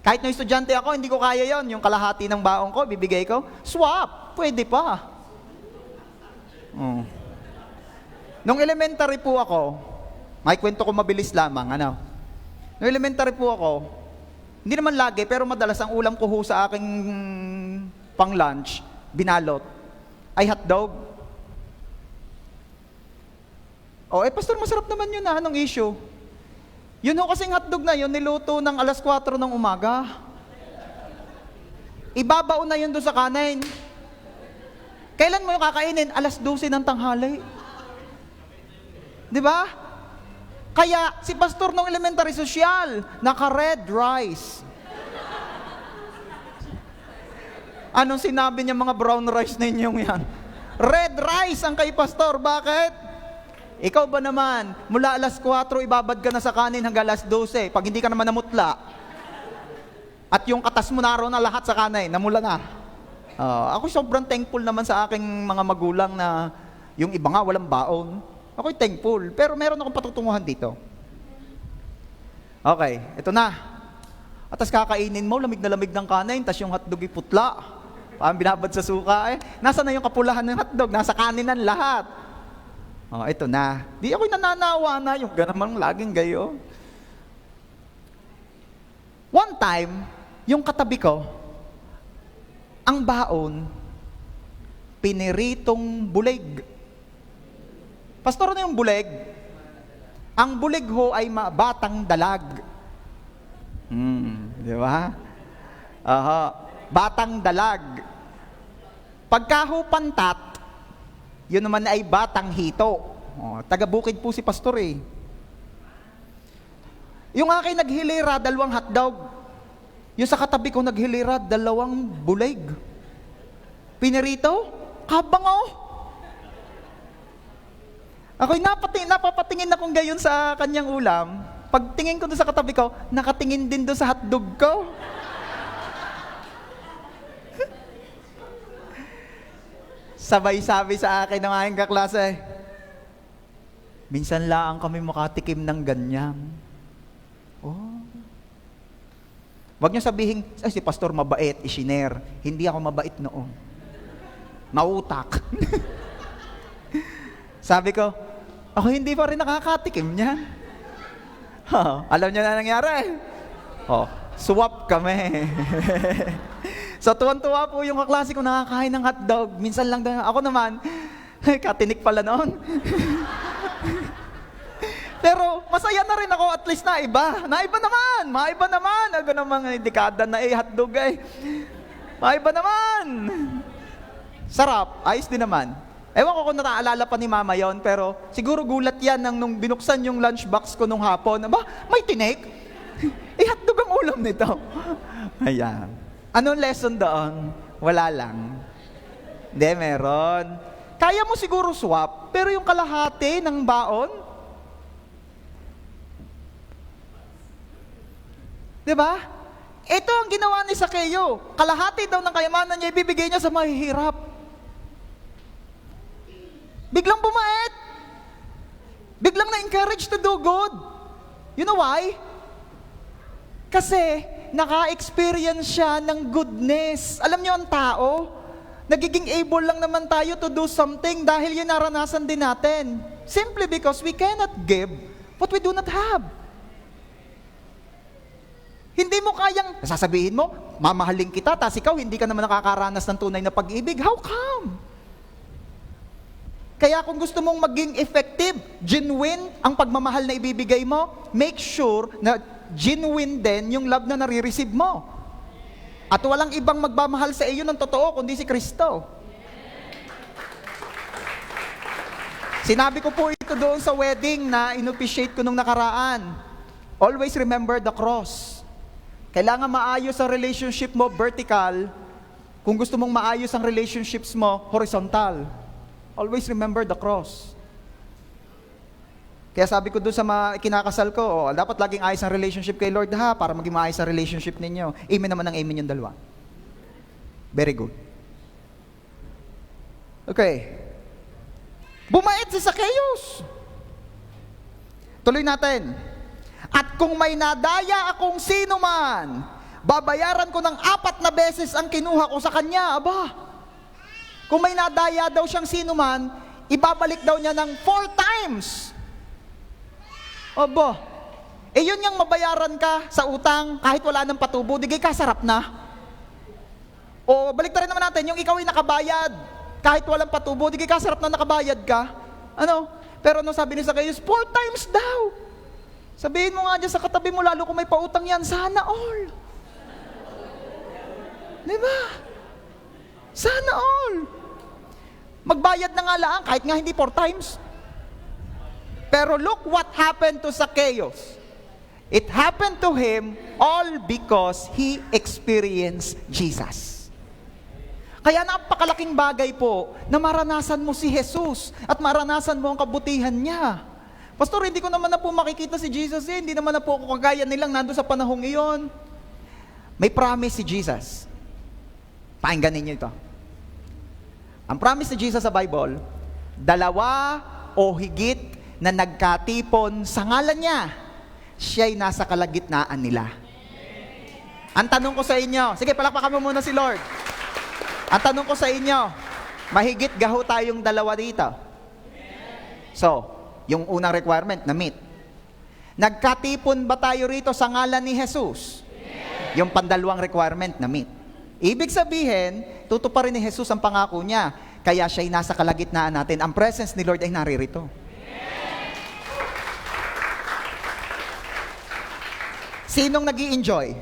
Kahit na estudyante ako, hindi ko kaya yon. Yung kalahati ng baon ko, bibigay ko. Swap, pwede pa. Nung elementary po ako, may kwento ko mabilis lamang, Nung elementary po ako, hindi naman lagi, pero madalas ang ulam ko sa aking pang-lunch, binalot, ay hotdog. Pastor, masarap naman yun anong issue? Yun kasing hotdog na yun, niluto ng 4:00 ng umaga. Ibabaon na yun doon sa kanin. Kailan mo yung kakainin? 12:00 ng tanghali. Di ba? Kaya si pastor ng elementary social, naka-red rice. Anong sinabi niya mga brown rice ninyong yan? Red rice ang kay pastor. Bakit? Ikaw ba naman, mula 4:00, ibabad ka na sa kanin hanggang 12:00. Pag hindi ka naman namutla, at yung katas mo naroon na lahat sa kanin, namula na. Ako sobrang thankful naman sa aking mga magulang na yung iba nga walang baon. Ako'y thankful, pero meron akong patutunguhan dito. Okay, ito na. At tas kakainin mo, lamig na lamig ng kanin, tas yung hotdog putla. Parang binabad sa suka Nasaan na yung kapulahan ng hotdog? Nasa kaninan lahat. Ito na. Di ako'y nananawa na yung ganamang laging gayo. One time, yung katabi ko, ang baon, piniritong bulig. Pastor, ano yung bulig? Ang bulig ho ay batang dalag. Di ba? Batang dalag. Pagka ho pantat, yun naman ay batang hito. Taga-Bukid po si pastor Yung aking naghilera, 2 hotdog. Yung sa katabi ko naghilera, 2 bulig. Pinirito, kabango. Ako'y napapatingin akong gayon sa kanyang ulam. Pagtingin ko doon sa katabi ko, nakatingin din doon sa hotdog ko. Sabay sabi sa akin ng aking kaklase, minsan lang kami makatikim ng ganyan. Wag niyo sabihin, si pastor mabait, isinare. Hindi ako mabait noon. Nautak. Sabi ko, ako hindi pa rin nakakatikim niyan. Alam niyo na nangyari? Swap kami. So tuwan-tuwa po yung kaklase ko nakakain ng hotdog. Minsan lang daw. Ako naman, katinik pala noon. Pero masaya na rin ako, at least naiba. Naiba naman. Ako namang dekada na hotdog Maiba naman. Sarap, ayos din naman. Ewan ko kung nataalala pa ni mama yon, pero siguro gulat yan nung binuksan yung lunchbox ko nung hapon. May tinik? Hotdog ang ulam nito. Ayan. Anong lesson doon? Wala lang. Hindi, meron. Kaya mo siguro swap, pero yung kalahati ng baon, diba? Ito ang ginawa ni Sakeo. Kalahati daw ng kayamanan niya, ibibigay niya sa mahihirap. Biglang bumait. Biglang na-encourage to do good. You know why? Kasi naka-experience siya ng goodness. Alam niyo ang tao, nagiging able lang naman tayo to do something dahil yun naranasan din natin. Simply because we cannot give what we do not have. Hindi mo kayang, sasabihin mo, mamahalin kita, tas ikaw hindi ka naman nakakaranas ng tunay na pag-ibig. How come? Kaya kung gusto mong maging effective, genuine ang pagmamahal na ibibigay mo, make sure na genuine din yung love na nare-receive mo. At walang ibang magmamahal sa iyo ng totoo kundi si Kristo. Sinabi ko po ito doon sa wedding na inofficiate ko nung nakaraan. Always remember the cross. Kailangan maayos ang relationship mo vertical. Kung gusto mong maayos ang relationships mo horizontal. Always remember the cross. Kaya sabi ko doon sa mga kinakasal ko, dapat laging ayos ang relationship kay Lord ha, para maging maayos ang relationship ninyo. Amen naman ang amen yung dalawa. Very good. Okay. Bumait si Zacchaeus. Tuloy natin. At kung may nadaya akong sino man, babayaran ko ng 4 na beses ang kinuha ko sa kanya. Aba, kung may nadaya daw siyang sino man, ibabalik daw niya ng 4 times. Aba, yun yung mabayaran ka sa utang kahit wala ng patubo, digay ka, sarap na. O balik rin naman natin, yung ikaw ay nakabayad, kahit walang patubo, digay ka, sarap na nakabayad ka. Ano? Pero ano sabi ni Zacchaeus, 4 times daw. Sabihin mo nga dyan sa katabi mo, lalo kung may pautang yan, sana all. Diba? Sana all. Magbayad na nga lang, kahit nga hindi 4 times. Pero look what happened to Zacchaeus. It happened to him all because he experienced Jesus. Kaya napakalaking bagay po na maranasan mo si Jesus at maranasan mo ang kabutihan niya. Pastor, hindi ko naman na po makikita si Jesus Hindi naman na po ako kagaya nilang nandun sa panahong iyon. May promise si Jesus. Pakinggan ninyo ito. Ang promise ni Jesus sa Bible, 2 o higit na nagkatipon sa ngalan niya, siya'y nasa kalagitnaan nila. Ang tanong ko sa inyo, sige palakpakan mo muna si Lord. Ang tanong ko sa inyo, mahigit gaho tayong 2 dito. So, yung unang requirement na meet. Nagkatipon ba tayo rito sa ngalan ni Jesus? Yung pandalawang requirement na meet. Ibig sabihin, tutuparin ni Jesus ang pangako niya, kaya siya'y nasa kalagitnaan natin. Ang presence ni Lord ay naririto. Sinong nag-i-enjoy?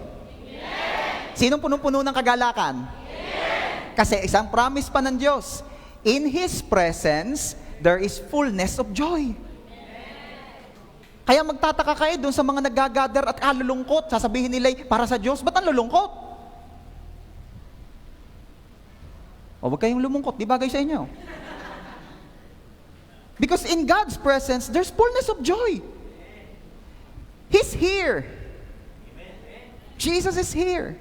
Sinong punong-puno ng kagalakan? Kasi isang promise pa ng Diyos, in His presence, there is fullness of joy. Kaya magtataka kayo dun sa mga nagagather at alulungkot, sasabihin nila, para sa Diyos, ba't ang lulungkot? O, huwag kayong lumungkot, di bagay sa inyo. Because in God's presence, there's fullness of joy. He's here. Jesus is here.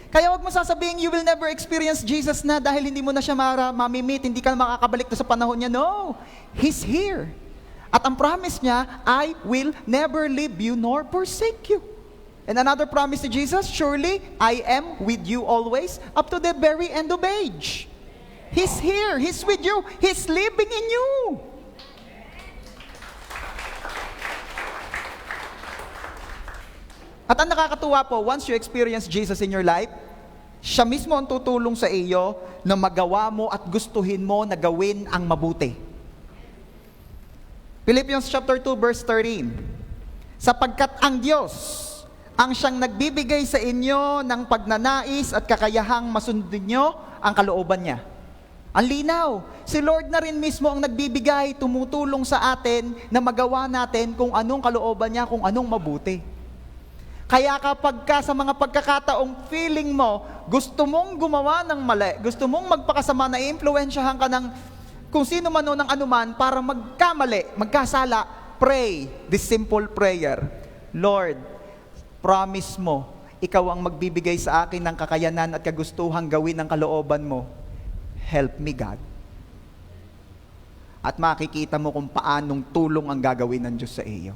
Kaya wag mo sasabihin, you will never experience Jesus na dahil hindi mo na siya mamimit, hindi ka makakabalik sa panahon niya. No, He's here. At ang promise niya, I will never leave you nor forsake you. And another promise to Jesus, surely I am with you always up to the very end of age. He's here, He's with you, He's living in you. At ang nakakatuwa po, once you experience Jesus in your life, siya mismo ang tutulong sa iyo na magawa mo at gustuhin mo na gawin ang mabuti. Philippians chapter 2 verse 13. Sapagkat ang Diyos ang siyang nagbibigay sa inyo ng pagnanais at kakayahang masundin nyo ang kalooban niya. Ang linaw, si Lord na rin mismo ang nagbibigay, tumutulong sa atin na magawa natin kung anong kalooban niya, kung anong mabuti. Kaya kapag ka sa mga pagkakataong feeling mo, gusto mong gumawa ng mali, gusto mong magpakasama na i-impluwensyahan ka ng kung sino man o ng anuman para magkamali, magkasala, pray this simple prayer. Lord, promise mo, ikaw ang magbibigay sa akin ng kakayanan at kagustuhang gawin ang kalooban mo. Help me, God. At makikita mo kung paanong tulong ang gagawin ng Diyos sa iyo.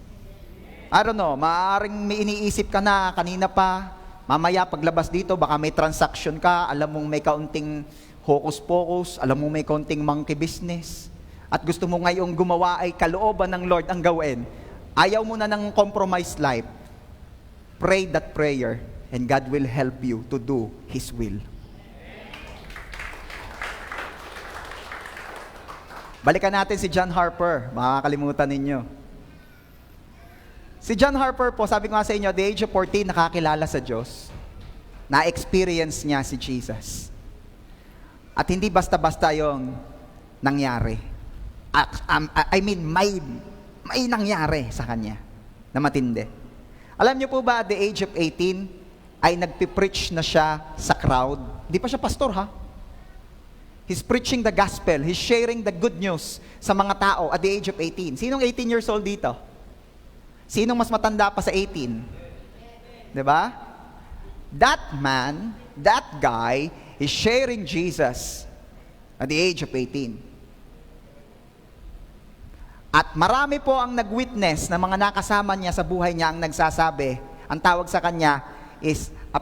I don't know, maaaring may iniisip ka na kanina pa, mamaya paglabas dito, baka may transaction ka, alam mong may kaunting hocus-pocus, alam mong may kaunting monkey business, at gusto mo ngayong gumawa ay kalooban ng Lord ang gawin. Ayaw mo na ng compromised life. Pray that prayer, and God will help you to do His will. Balikan natin si John Harper, makakalimutan ninyo. Si John Harper po, sabi ko nga sa inyo, the age of 14, nakakilala sa Diyos. Na-experience niya si Jesus. At hindi basta-basta yung nangyari. may nangyari sa kanya na matindi. Alam niyo po ba, at the age of 18, ay nagpipreach na siya sa crowd. Di pa siya pastor, ha? He's preaching the gospel. He's sharing the good news sa mga tao at the age of 18. Sinong 18 years old dito? Sinong mas matanda pa sa 18? Di ba? That man, that guy, is sharing Jesus at the age of 18. At marami po ang nag-witness na mga nakasama niya sa buhay niya ang nagsasabi, ang tawag sa kanya is a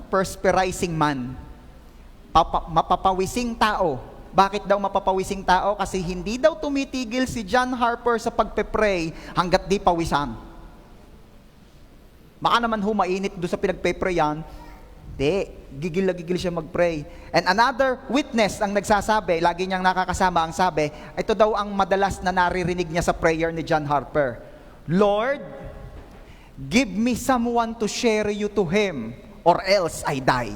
perspirizing man. Mapapawising tao. Bakit daw mapapawising tao? Kasi hindi daw tumitigil si John Harper sa pagpe-pray hanggat di pawisan. Baka naman humainit doon sa pinagpe-prayan. Di, gigil na gigil siya mag-pray. And another witness ang nagsasabi, lagi niyang nakakasama ang sabi, ito daw ang madalas na naririnig niya sa prayer ni John Harper. Lord, give me someone to share you to him, or else I die.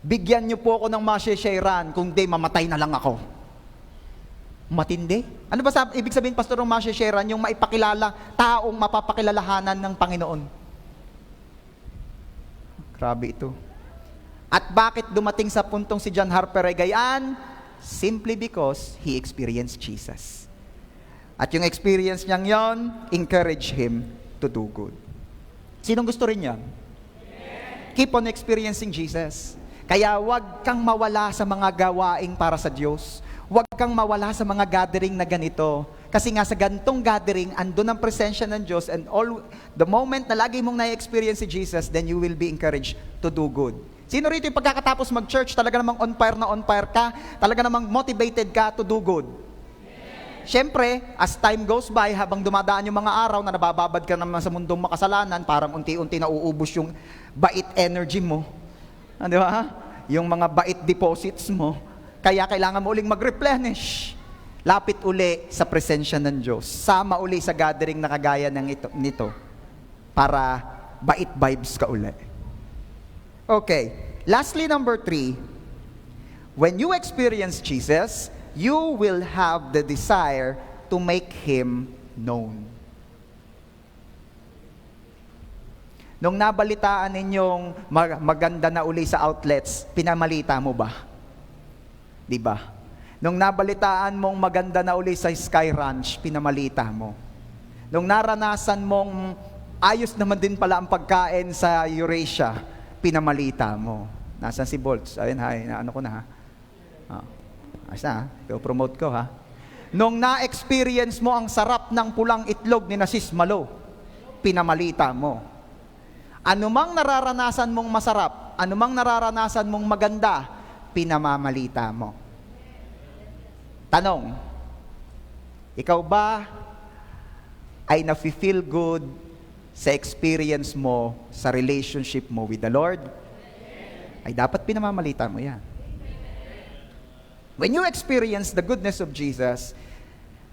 Bigyan niyo po ako ng masya-sharean, kung di, mamatay na lang ako. Matindi. Ano ba ibig sabihin, pastor, ng masya-sharean? Yung maipakilala, taong mapapakilalahanan ng Panginoon. Grabe ito. At bakit dumating sa puntong si John Harper ay gayaan? Simply because he experienced Jesus. At yung experience niyang yon, encourage him to do good. Sinong gusto rin yan? Keep on experiencing Jesus. Kaya wag kang mawala sa mga gawaing para sa Diyos. Wag kang mawala sa mga gathering na ganito. Kasi nga sa ganitong gathering, andun ang presensya ng Diyos, and the moment na lagi mong na-experience si Jesus, then you will be encouraged to do good. Sino rito yung pagkakatapos mag-church, talaga namang on fire ka, talaga namang motivated ka to do good? Siyempre, as time goes by, habang dumadaan yung mga araw na nabababad ka naman sa mundong makasalanan, parang unti-unti nauubos yung bait energy mo. Di ba? Yung mga bait deposits mo. Kaya kailangan mo uling mag-replenish. Lapit uli sa presensya ng Diyos. Sama uli sa gathering na kagaya nito para bait vibes ka uli. Okay. Lastly, number 3. When you experience Jesus, you will have the desire to make Him known. Nung nabalitaan ninyong maganda na uli sa outlets, pinamalita mo ba? Di ba? Nung nabalitaan mong maganda na uli sa Sky Ranch, pinamalita mo. Nung naranasan mong ayos naman din pala ang pagkain sa Eurasia, pinamalita mo. Nasaan si Bolts? Ayun, ano ko na ha? Ayos na ha? I-promote ko ha? Nung na-experience mo ang sarap ng pulang itlog ni Sis Malo, pinamalita mo. Anumang nararanasan mong masarap, anumang nararanasan mong maganda, pinamamalita mo. Tanong, ikaw ba ay nafe-feel good sa experience mo, sa relationship mo with the Lord? Ay dapat pinamamalita mo yan. When you experience the goodness of Jesus,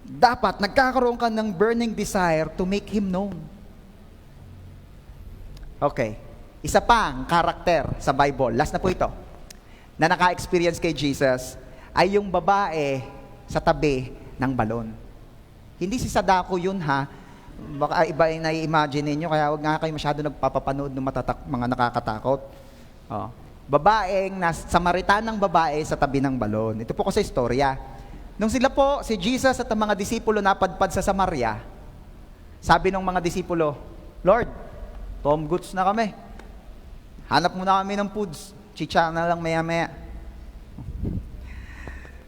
dapat nagkakaroon ka ng burning desire to make Him known. Okay. Isa pang karakter sa Bible, last na po ito, na naka-experience kay Jesus, ay yung babae sa tabi ng balon. Hindi si Sadako yun ha. Baka iba yung nai-imagine ninyo, kaya huwag nga kayo masyado nagpapapanood ng mga nakakatakot. Oh. Samaritanang babae sa tabi ng balon. Ito po kasi istorya. Nung sila po, si Jesus at ang mga disipulo napadpad sa Samaria, sabi ng mga disipulo, Lord, Tom Goods na kami. Hanap muna kami ng foods. Chicha na lang maya-maya.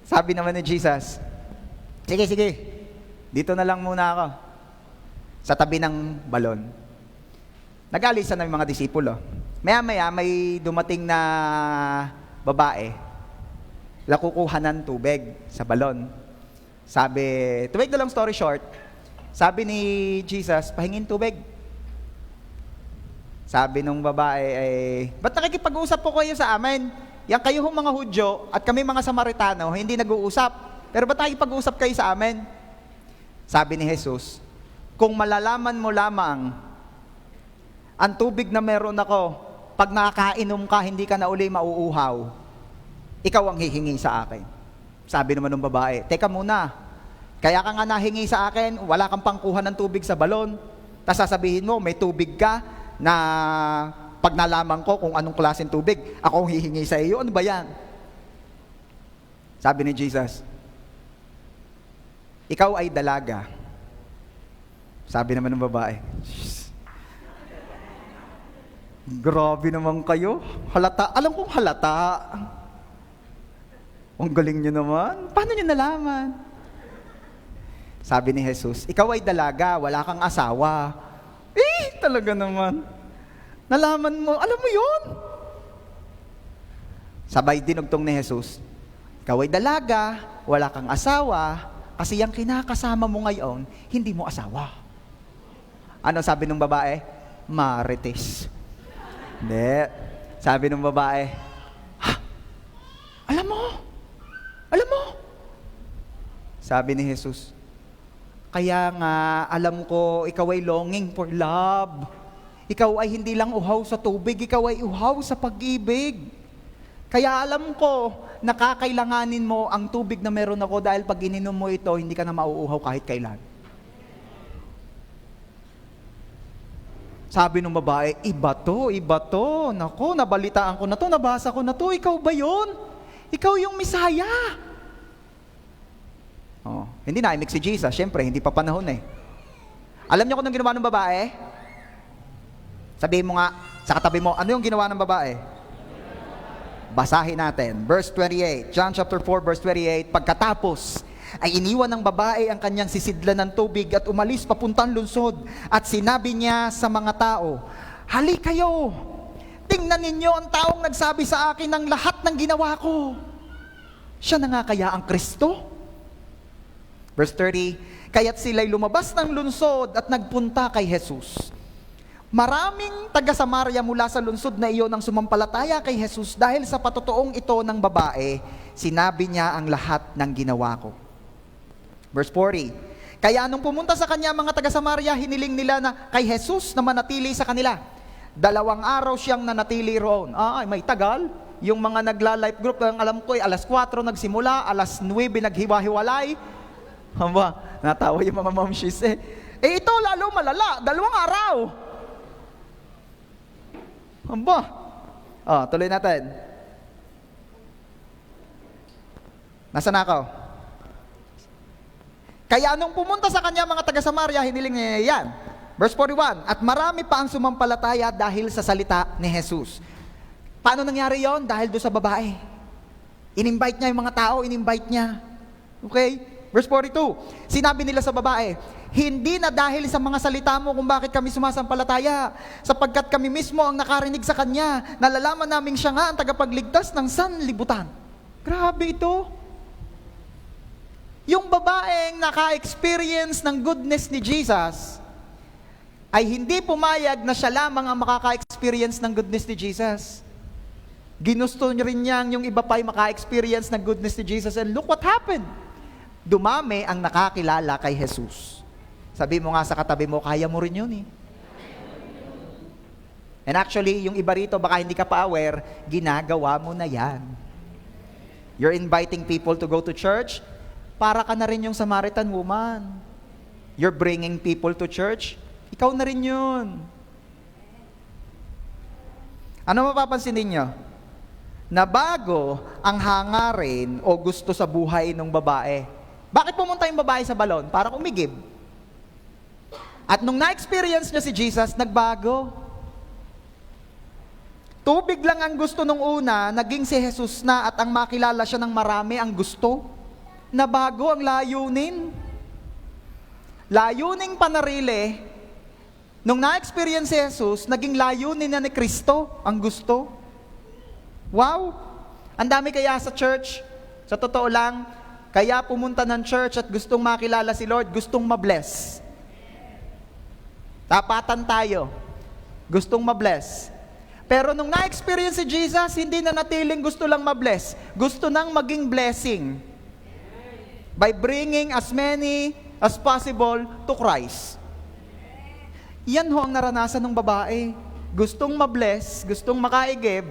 Sabi naman ni Jesus, sige, dito na lang muna ako. Sa tabi ng balon. Nag-alisan na yung mga disipulo. Maya-maya, may dumating na babae. Nakukuha ng tubig sa balon. Sabi, to make the long story short, sabi ni Jesus, pahingin tubig. Sabi nung babae ay, ba't nakikipag-usap po kayo sa amin? Yang kayo hong mga Hudyo at kami mga Samaritano, hindi nag-uusap. Pero ba't nakikipag-usap kayo sa amin? Sabi ni Jesus, kung malalaman mo lamang ang tubig na meron ako, pag nakakainom ka, hindi ka na uli mauuhaw, ikaw ang hihingi sa akin. Sabi naman ng babae, teka muna, kaya ka nga nahingi sa akin, wala kang pangkuha ng tubig sa balon, tapos sasabihin mo, may tubig ka na pag nalaman ko kung anong klaseng tubig, ako ang hihingi sa iyo. Ano ba yan? Sabi ni Jesus, ikaw ay dalaga. Sabi naman ng babae, grabe naman kayo. Halata. Alam kong halata. Ang galing nyo naman. Paano nyo nalaman? Sabi ni Jesus, ikaw ay dalaga, wala kang asawa. Talaga naman. Nalaman mo, alam mo yun? Sabay dinugtong ni Jesus, ikaw ay dalaga, wala kang asawa, kasi yung kinakasama mo ngayon, hindi mo asawa. Ano sabi ng babae? Marites. Hindi. Sabi ng babae, alam mo? Sabi ni Jesus, kaya nga, alam ko, ikaw ay longing for love. Ikaw ay hindi lang uhaw sa tubig, ikaw ay uhaw sa pag-ibig. Kaya alam ko, nakakailanganin mo ang tubig na meron ako dahil pag ininom mo ito, hindi ka na mauuhaw kahit kailan. Sabi ng babae, iba to. Naku, nabalitaan ko na to, nabasa ko na to. Ikaw ba yun? Ikaw yung Misaya. Hindi naimik si Jesus. Siyempre, hindi pa panahon eh. Alam niyo kung anong ginawa ng babae? Sabihin mo nga, sa katabi mo, ano yung ginawa ng babae? Basahin natin. Verse 28. John chapter 4, verse 28. Pagkatapos, ay iniwan ng babae ang kanyang sisidlan ng tubig at umalis papuntang lungsod. At sinabi niya sa mga tao, halik kayo, tingnan ninyo ang taong nagsabi sa akin ng lahat ng ginawa ko. Siya na nga kaya ang Kristo? Verse 30, kaya't sila'y lumabas ng lungsod at nagpunta kay Jesus. Maraming taga-Samaria mula sa lungsod na iyon ang sumampalataya kay Jesus dahil sa patotoong ito ng babae, sinabi niya ang lahat ng ginawa ko. Verse 40, kaya nung pumunta sa kanya mga taga-Samaria, hiniling nila na kay Jesus na manatili sa kanila. 2 araw siyang nanatili roon. May tagal. Yung mga nagla-life group, ang alam ko alas 4 nagsimula, alas 9 naghiwa-hiwalay. Natawa yung mga mamshis ito lalo malala, 2 araw. Tuloy natin. Nasaan na ako? Kaya nung pumunta sa kanya mga taga-Samaria, hiniling niya yan. Verse 41, at marami pa ang sumampalataya dahil sa salita ni Jesus. Paano nangyari yon? Dahil doon sa babae. In-invite niya yung mga tao, in-invite niya. Okay? Verse 42, sinabi nila sa babae, hindi na dahil sa mga salita mo kung bakit kami sumasampalataya, sapagkat kami mismo ang nakarinig sa kanya, nalalaman namin siya nga ang tagapagligtas ng sanlibutan. Grabe ito. Yung babaeng naka-experience ng goodness ni Jesus, ay hindi pumayag na siya lamang ang makaka-experience ng goodness ni Jesus. Ginusto rin niyang yung iba pa ay maka-experience ng goodness ni Jesus, and look what happened. Dumami ang nakakilala kay Jesus. Sabi mo nga sa katabi mo, kaya mo rin yun eh. And actually, yung iba rito, baka hindi ka pa aware, ginagawa mo na yan. You're inviting people to go to church, para ka na rin yung Samaritan woman. You're bringing people to church, ikaw na rin yun. Ano mapapansin ninyo? Na bago ang hangarin o gusto sa buhay ng babae. Bakit pumunta yung babae sa balon? Para umigib. At nung na-experience niya si Jesus, nagbago. Tubig lang ang gusto nung una, naging si Jesus na at ang makilala siya ng marami ang gusto. Nabago ang layunin. Layuning panarili, nung na-experience si Jesus, naging layunin na ni Kristo ang gusto. Wow! Ang dami kaya sa church, sa totoo lang, kaya pumunta ng church at gustong makilala si Lord, gustong mabless. Tapatan tayo. Gustong mabless. Pero nung na-experience si Jesus, hindi na natiling gusto lang mabless. Gusto nang maging blessing. By bringing as many as possible to Christ. Yan ho ang naranasan ng babae. Gustong mabless, gustong makaigib.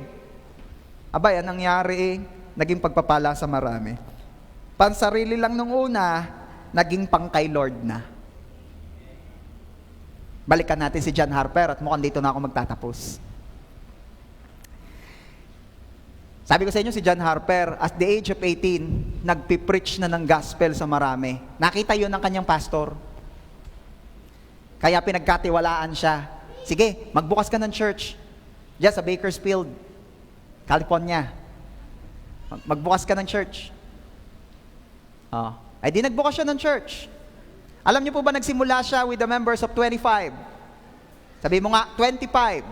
Abay, ang nangyari naging pagpapala sa marami. Pansarili lang nung una, naging pang kay Lord na. Balikan natin si John Harper at mukhang dito na ako magtatapos. Sabi ko sa inyo, si John Harper, at the age of 18, nagpipreach na ng gospel sa marami. Nakita yun ng kanyang pastor. Kaya pinagkatiwalaan siya. Sige, magbukas ka ng church. Diyan sa Bakersfield, California. Magbukas ka ng church. Ay di nagbukas siya ng church. Alam niyo po ba nagsimula siya with the members of 25? Sabi mo nga, 25.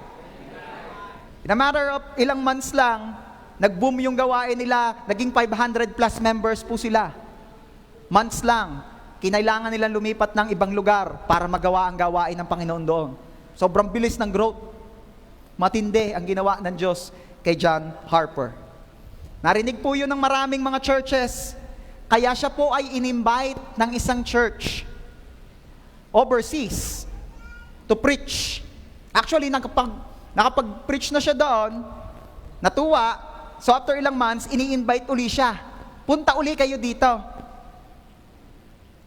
In a matter of ilang months lang, nag-boom yung gawain nila, naging 500 plus members po sila. Months lang, kinailangan nilang lumipat ng ibang lugar para magawa ang gawain ng Panginoon doon. Sobrang bilis ng growth. Matindi ang ginawa ng Diyos kay John Harper. Narinig po yun ng maraming mga churches. Kaya siya po ay in-invite ng isang church overseas to preach. Actually, nakapag-preach na siya doon, natuwa. So after ilang months, ini-invite uli siya. Punta uli kayo dito.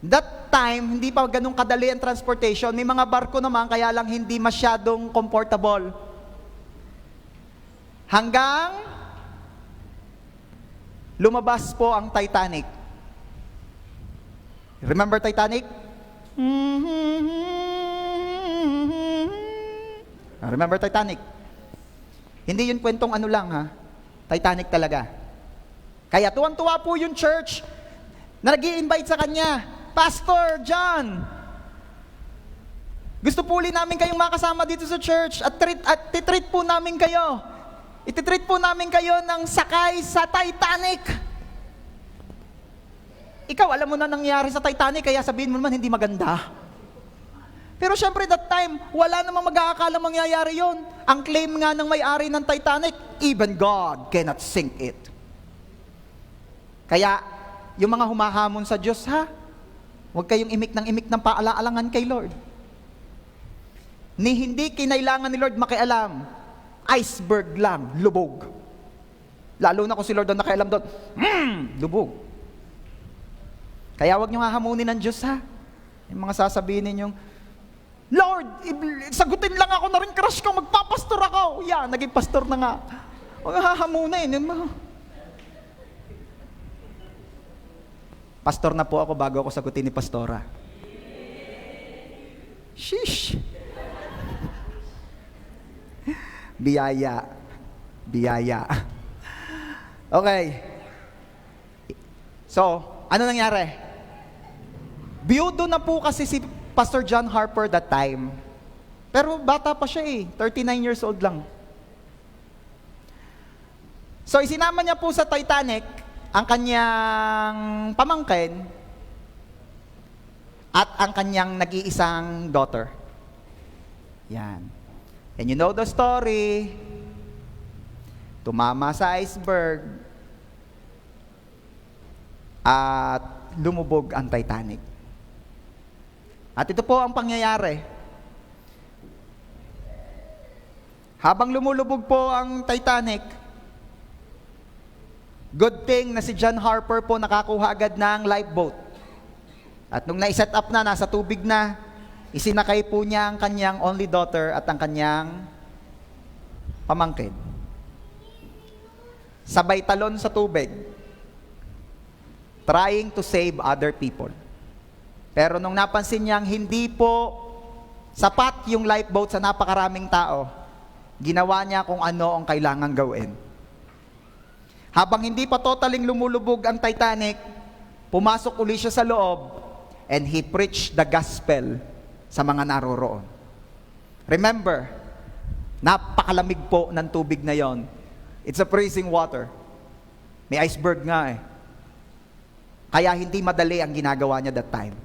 That time, hindi pa ganun kadali ang transportation. May mga barko naman, kaya lang hindi masyadong comfortable. Hanggang lumabas po ang Titanic. Remember Titanic? Remember Titanic? Hindi yun kwentong ano lang ha. Titanic talaga. Kaya tuwang-tuwa po yung church na nag-i-invite sa kanya. Pastor John, gusto po ulit namin kayong makasama dito sa church at titreat po namin kayo. Ititreat po namin kayo ng sakay sa Titanic. Ikaw, alam mo na nangyari sa Titanic, kaya sabihin mo naman hindi maganda. Pero syempre that time, wala namang mag-aakala mangyayari yon. Ang claim nga ng may-ari ng Titanic, even God cannot sink it. Kaya, yung mga humahamon sa Diyos, huwag kayong imik ng paala-alangan kay Lord. Hindi kinailangan ni Lord makialam. Iceberg lang, lubog. Lalo na kung si Lord ang nakialam doon, lubog. Kaya huwag nyo hahamunin ng Diyos Yung mga sasabihin ninyong, Lord, sagutin lang ako na rin crush ko, magpapastor ako. Yan, naging pastor na nga. Huwag hahamunin. Pastor na po ako bago ako sagutin ni Pastora. Sheesh. Biyaya. Okay. So, ano nangyari? Biyudo na po kasi si Pastor John Harper that time. Pero bata pa siya 39 years old lang. So isinama niya po sa Titanic ang kanyang pamangkin at ang kanyang nag-iisang daughter. Yan. And you know the story. Tumama sa iceberg at lumubog ang Titanic. At ito po ang pangyayari. Habang lumulubog po ang Titanic, good thing na si John Harper po nakakuha agad ng lifeboat. At nung na-set up na, nasa tubig na, isinakay po niya ang kanyang only daughter at ang kanyang pamangkin. Sabay talon sa tubig, trying to save other people. Pero nung napansin niyang hindi po sapat yung lifeboat sa napakaraming tao, ginawa niya kung ano ang kailangang gawin. Habang hindi pa totaling lumulubog ang Titanic, pumasok uli siya sa loob and he preached the gospel sa mga naroroon. Remember, napakalamig po ng tubig na yon. It's a freezing water. May iceberg nga Kaya hindi madali ang ginagawa niya that time.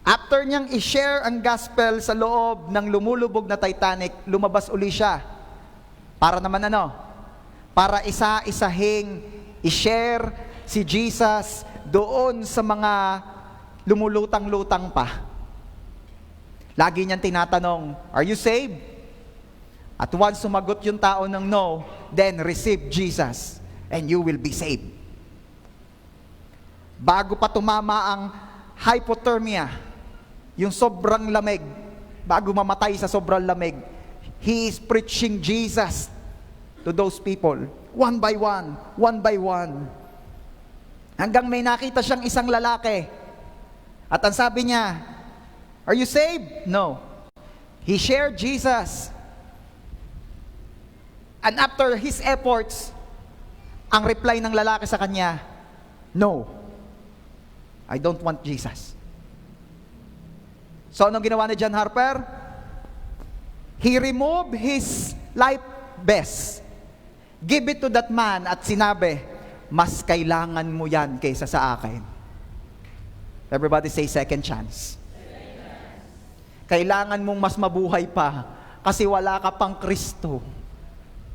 After niyang i-share ang gospel sa loob ng lumulubog na Titanic, lumabas uli siya. Para naman Para isa-isahing i-share si Jesus doon sa mga lumulutang-lutang pa. Lagi niyang tinatanong, are you saved? At once sumagot yung tao ng no, then receive Jesus and you will be saved. bago pa tumama ang hypothermia, yung sobrang lamig, bago mamatay sa sobrang lamig, he is preaching Jesus to those people, one by one, one by one. Hanggang may nakita siyang isang lalaki. At ang sabi niya, "Are you saved?" No. He shared Jesus. And after his efforts, ang reply ng lalaki sa kanya, "No, I don't want Jesus." So anong ginawa ni John Harper? He removed his life vest, give it to that man, at sinabi, "Mas kailangan mo yan kaysa sa akin." Everybody say second chance. Kailangan mong mas mabuhay pa kasi wala ka pang Kristo.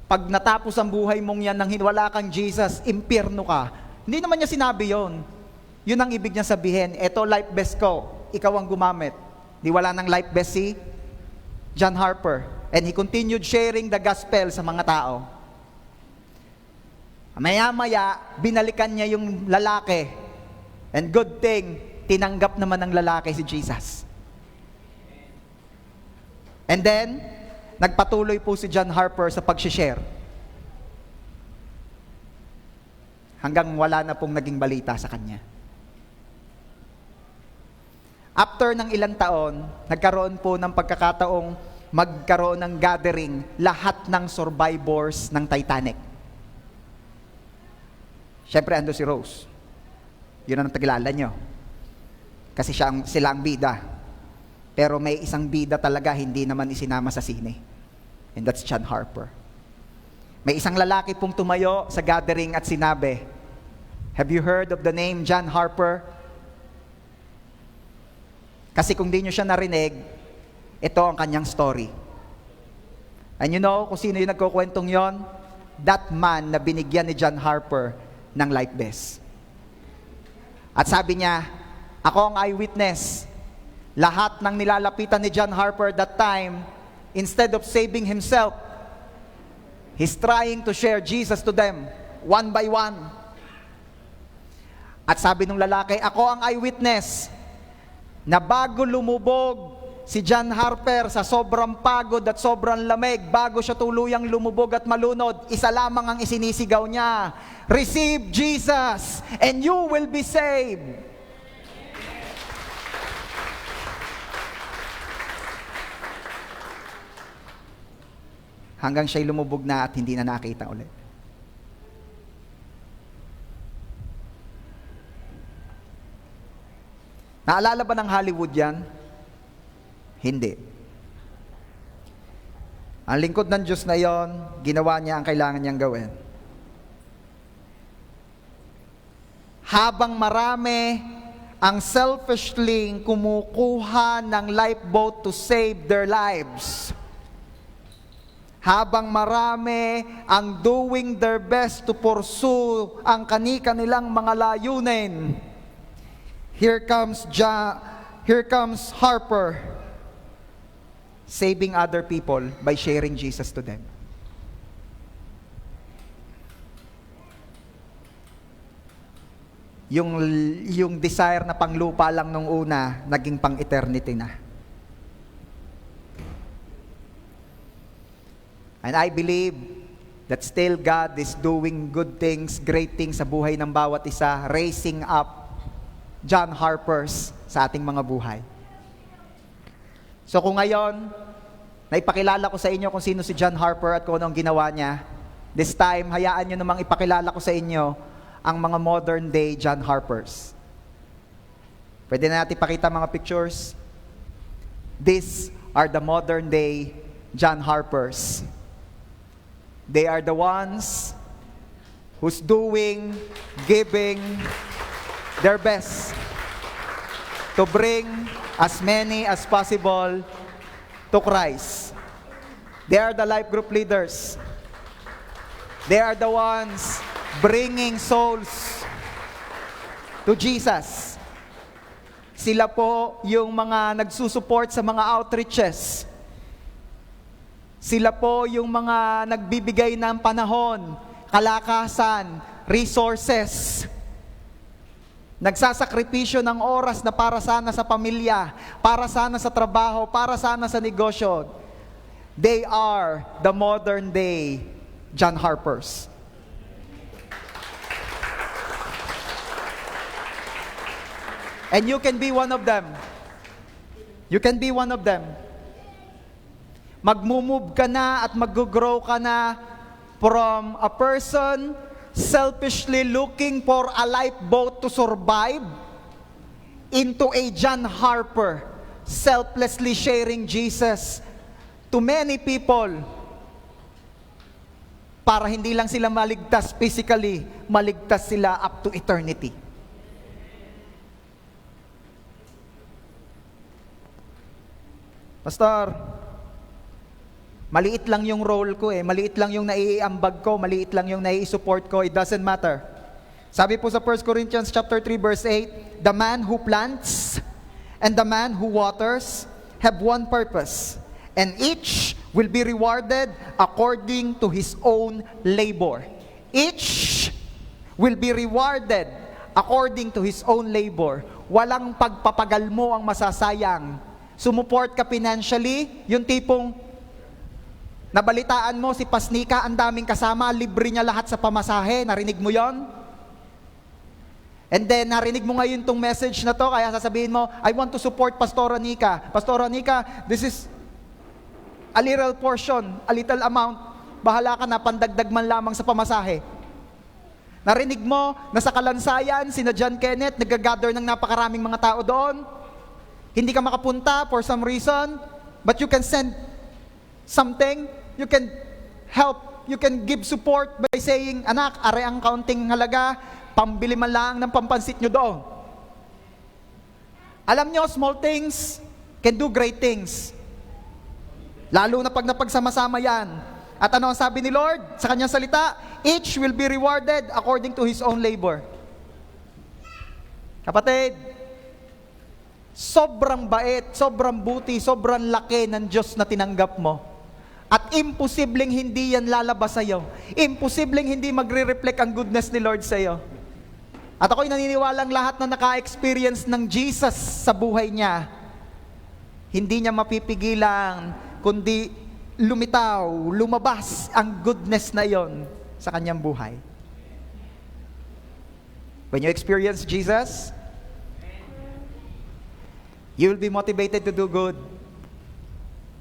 Pag natapos ang buhay mong yan nang wala kang Jesus, impyerno ka. Hindi naman niya sinabi yon. Yun ang ibig niya sabihin. Eto life vest ko, ikaw ang gumamit. Di wala ng life vest si John Harper. And he continued sharing the gospel sa mga tao. Maya-maya, binalikan niya yung lalaki. And good thing, tinanggap naman ng lalaki si Jesus. And then, nagpatuloy po si John Harper sa pag-share. Hanggang wala na pong naging balita sa kanya. After ng ilang taon, nagkaroon po ng pagkakataong magkaroon ng gathering lahat ng survivors ng Titanic. Siyempre, ando si Rose. Yun ang tagilala nyo. Kasi sila ang bida. Pero may isang bida talaga hindi naman isinama sa sine. And that's John Harper. May isang lalaki pong tumayo sa gathering at sinabi, "Have you heard of the name John Harper?" Kasi kung di nyo siya narinig, ito ang kanyang story. And you know kung sino yung nagkukwentong yon? That man na binigyan ni John Harper ng life vest. At sabi niya, "Ako ang eyewitness. Lahat ng nilalapitan ni John Harper that time, instead of saving himself, he's trying to share Jesus to them, one by one." At sabi ng lalaki, "Ako ang eyewitness na bago lumubog si John Harper sa sobrang pagod at sobrang lamig, bago siya tuluyang lumubog at malunod, isa lamang ang isinisigaw niya, 'Receive Jesus and you will be saved.'" Hanggang siya'y lumubog na at hindi na nakita ulit. Naalala ba ng Hollywood yan? Hindi. Ang lingkod ng Diyos na yon, ginawa niya ang kailangan niyang gawin. Habang marami ang selfishly kumukuha ng lifeboat to save their lives, habang marami ang doing their best to pursue ang kani-kanilang mga layunin, here comes Harper saving other people by sharing Jesus to them. Yung desire na panglupa lang nung una, naging pang-eternity na. And I believe that still God is doing good things, great things sa buhay ng bawat isa, raising up John Harpers sa ating mga buhay. So kung ngayon, naipakilala ko sa inyo kung sino si John Harper at kung ano ang ginawa niya, this time, hayaan nyo namang ipakilala ko sa inyo ang mga modern day John Harpers. Pwede na natin ipakita mga pictures. These are the modern day John Harpers. They are the ones who's doing, giving their best to bring as many as possible to Christ. They are the life group leaders. They are the ones bringing souls to Jesus. Sila po yung mga nagsusupport sa mga outreaches. Sila po yung mga nagbibigay ng panahon, kalakasan, resources nagsasakripisyo ng oras na para sana sa pamilya, para sana sa trabaho, para sana sa negosyo. They are the modern day John Harpers. And you can be one of them. You can be one of them. Magmumove ka na at mag-grow ka na from a person selfishly looking for a lifeboat to survive into a John Harper, selflessly sharing Jesus to many people para hindi lang sila maligtas physically, maligtas sila up to eternity. Pastor, maliit lang yung role ko maliit lang yung naiiambag ko, maliit lang yung nai-support ko, it doesn't matter. Sabi po sa 1 Corinthians chapter 3 verse 8, the man who plants and the man who waters have one purpose, and each will be rewarded according to his own labor. Each will be rewarded according to his own labor. Walang pagpapagal mo ang masasayang. Sumuport ka financially, yung tipong nabalitaan mo si Pasnika, ang daming kasama, libre niya lahat sa pamasahe, narinig mo yon? And then, narinig mo ngayon tong message na to, kaya sasabihin mo, I want to support Pastor Anika. Pastor Anika, this is a little portion, a little amount, bahala ka na, pandagdag man lamang sa pamasahe. Narinig mo na sa Kalansayan, sina John Kenneth, nag-gather ng napakaraming mga tao doon. Hindi ka makapunta for some reason, but you can send something, you can help, you can give support by saying, anak, are ang kaunting halaga, pambili man lang ng pampansit nyo doon. Alam nyo, small things can do great things. Lalo na pag napagsama-sama yan. At ano ang sabi ni Lord sa kanyang salita? Each will be rewarded according to his own labor. Kapatid, sobrang bait, sobrang buti, sobrang laki ng Diyos na tinanggap mo. At imposibleng hindi yan lalabas sa'yo. Imposibleng hindi magre-reflect ang goodness ni Lord sa'yo. At ako'y naniniwalang lahat na naka-experience ng Jesus sa buhay niya, hindi niya mapipigilan, kundi lumitaw, lumabas ang goodness na yon sa kanyang buhay. When you experience Jesus, you will be motivated to do good.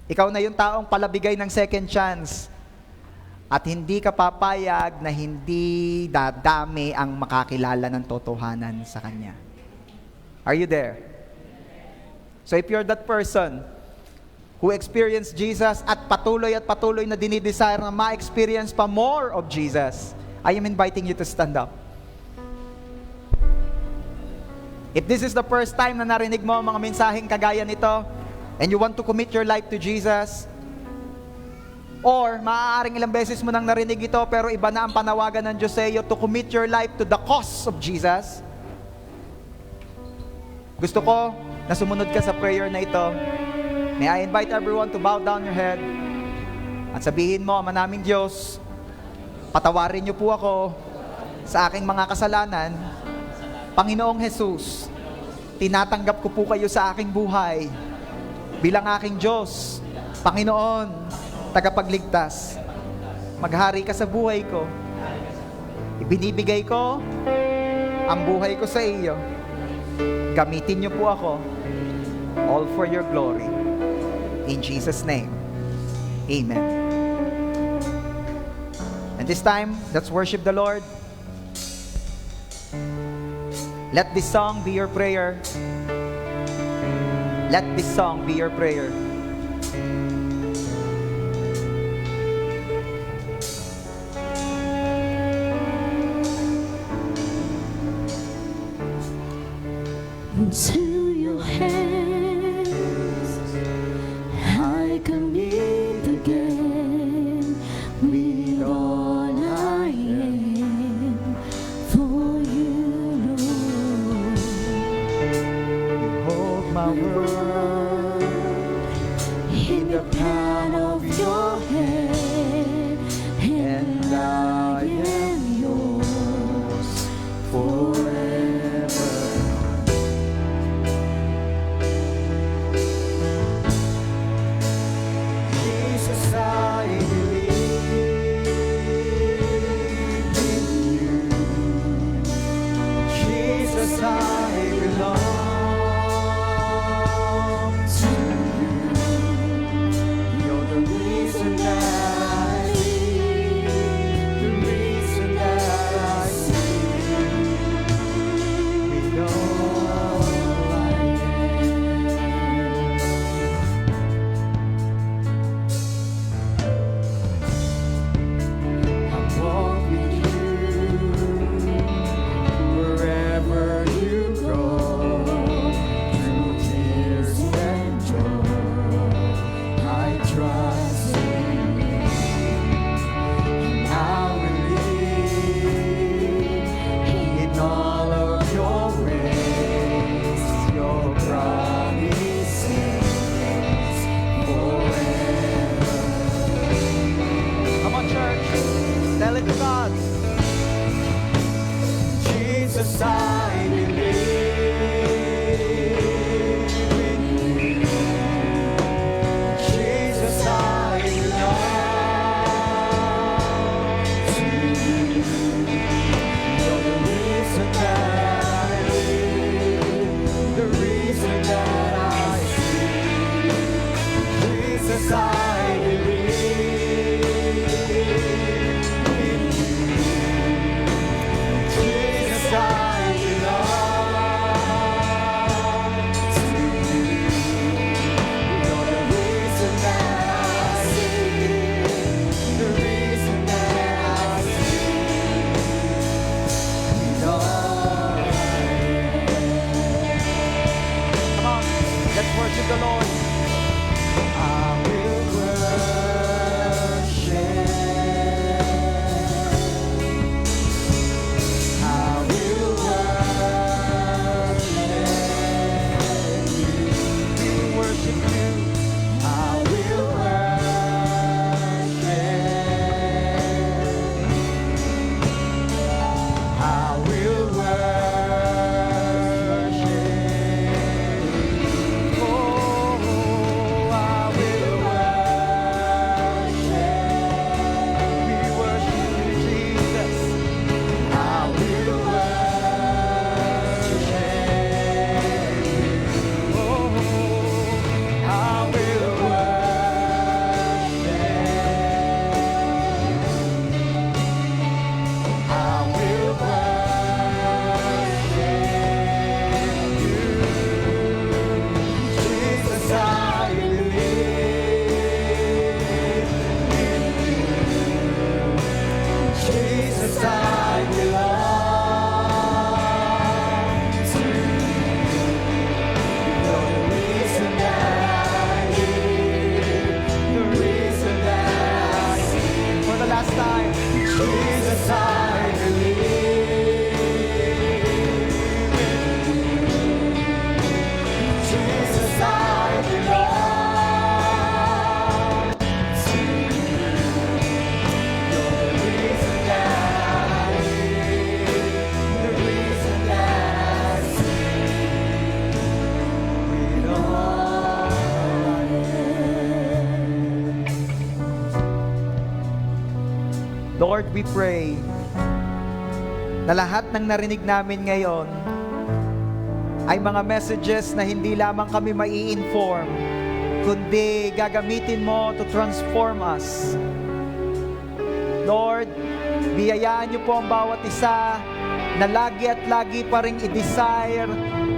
Ikaw na yung taong palabigay ng second chance. At hindi ka papayag na hindi dadami ang makakilala ng totohanan sa Kanya. Are you there? So if you're that person who experienced Jesus at patuloy na dinidesire na ma-experience pa more of Jesus, I am inviting you to stand up. If this is the first time na narinig mo ang mga mensaheng kagaya nito, and you want to commit your life to Jesus, or maaaring ilang beses mo nang narinig ito, pero iba na ang panawagan ng Diyos sa iyo to commit your life to the cause of Jesus, gusto ko na sumunod ka sa prayer na ito. May I invite everyone to bow down your head at sabihin mo, Ama naming Diyos, patawarin niyo po ako sa aking mga kasalanan. Panginoong Jesus, tinatanggap ko po kayo sa aking buhay bilang aking Diyos, Panginoon, tagapagligtas. Maghari ka sa buhay ko. Ibinibigay ko ang buhay ko sa iyo. Gamitin niyo po ako, all for your glory. In Jesus' name, amen. And this time, let's worship the Lord. Let this song be your prayer. Let this song be your prayer. Into your hands I commit again, with all I am for you, Lord. Hold my world In the palm of your hand, and I am yours forever. trust in you, and I will live in all of your ways, your promises forever. Come on, church. Tell it to God. Jesus, I believe in you. Jesus, I belong to you. You're the reason that I live, the reason that I see. Jesus, I believe in you. Jesus, I belong to you. You're the reason that I see, the reason that I see. Lord, Come on. Let's worship the Lord. I will worship. I will worship you. We worship you. I will worship. I will worship. Oh, I will worship. We worship you, Jesus. I will worship. Oh, I will worship. I will worship you. Jesus, I believe in you. Jesus, I belong to you. You're the reason that I live, the reason that I see. for the last time. Jesus, I believe in you. Jesus, I belong to you. You're the reason that I live, the reason that I see. With all I am. Lord, we pray na lahat ng narinig namin ngayon ay mga messages na hindi lamang kami mai-inform, kundi gagamitin mo to transform us. Lord, biyayaan niyo po ang bawat isa na lagi at lagi pa rin i-desire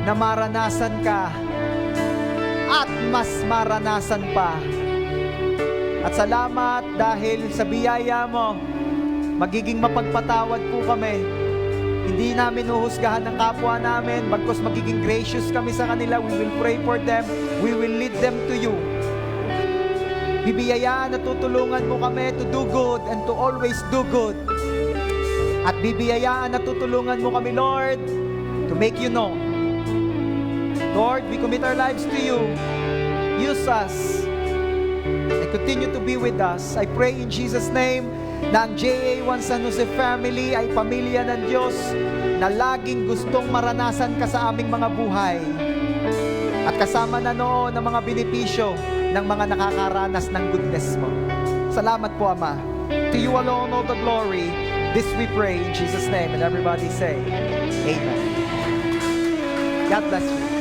na maranasan ka at mas maranasan pa. At salamat dahil sa biyaya mo, magiging mapagpatawad po kami. Hindi namin uhusgahan ng kapwa namin, bagkus magiging gracious kami sa kanila. We will pray for them. We will lead them to you. Bibiyayaan at tutulungan mo kami to do good and to always do good. At bibiyayaan at tutulungan mo kami, Lord, to make you known. Lord, we commit our lives to you. Use us and continue to be with us. I pray in Jesus' name na ang JA1 San Jose family ay pamilya ng Diyos na laging gustong maranasan ka sa aming mga buhay. At kasama na noon ang mga benepisyo ng mga nakakaranas ng goodness mo. Salamat po, Ama. To you alone all the glory. This we pray in Jesus' name. And everybody say, Amen. God bless you.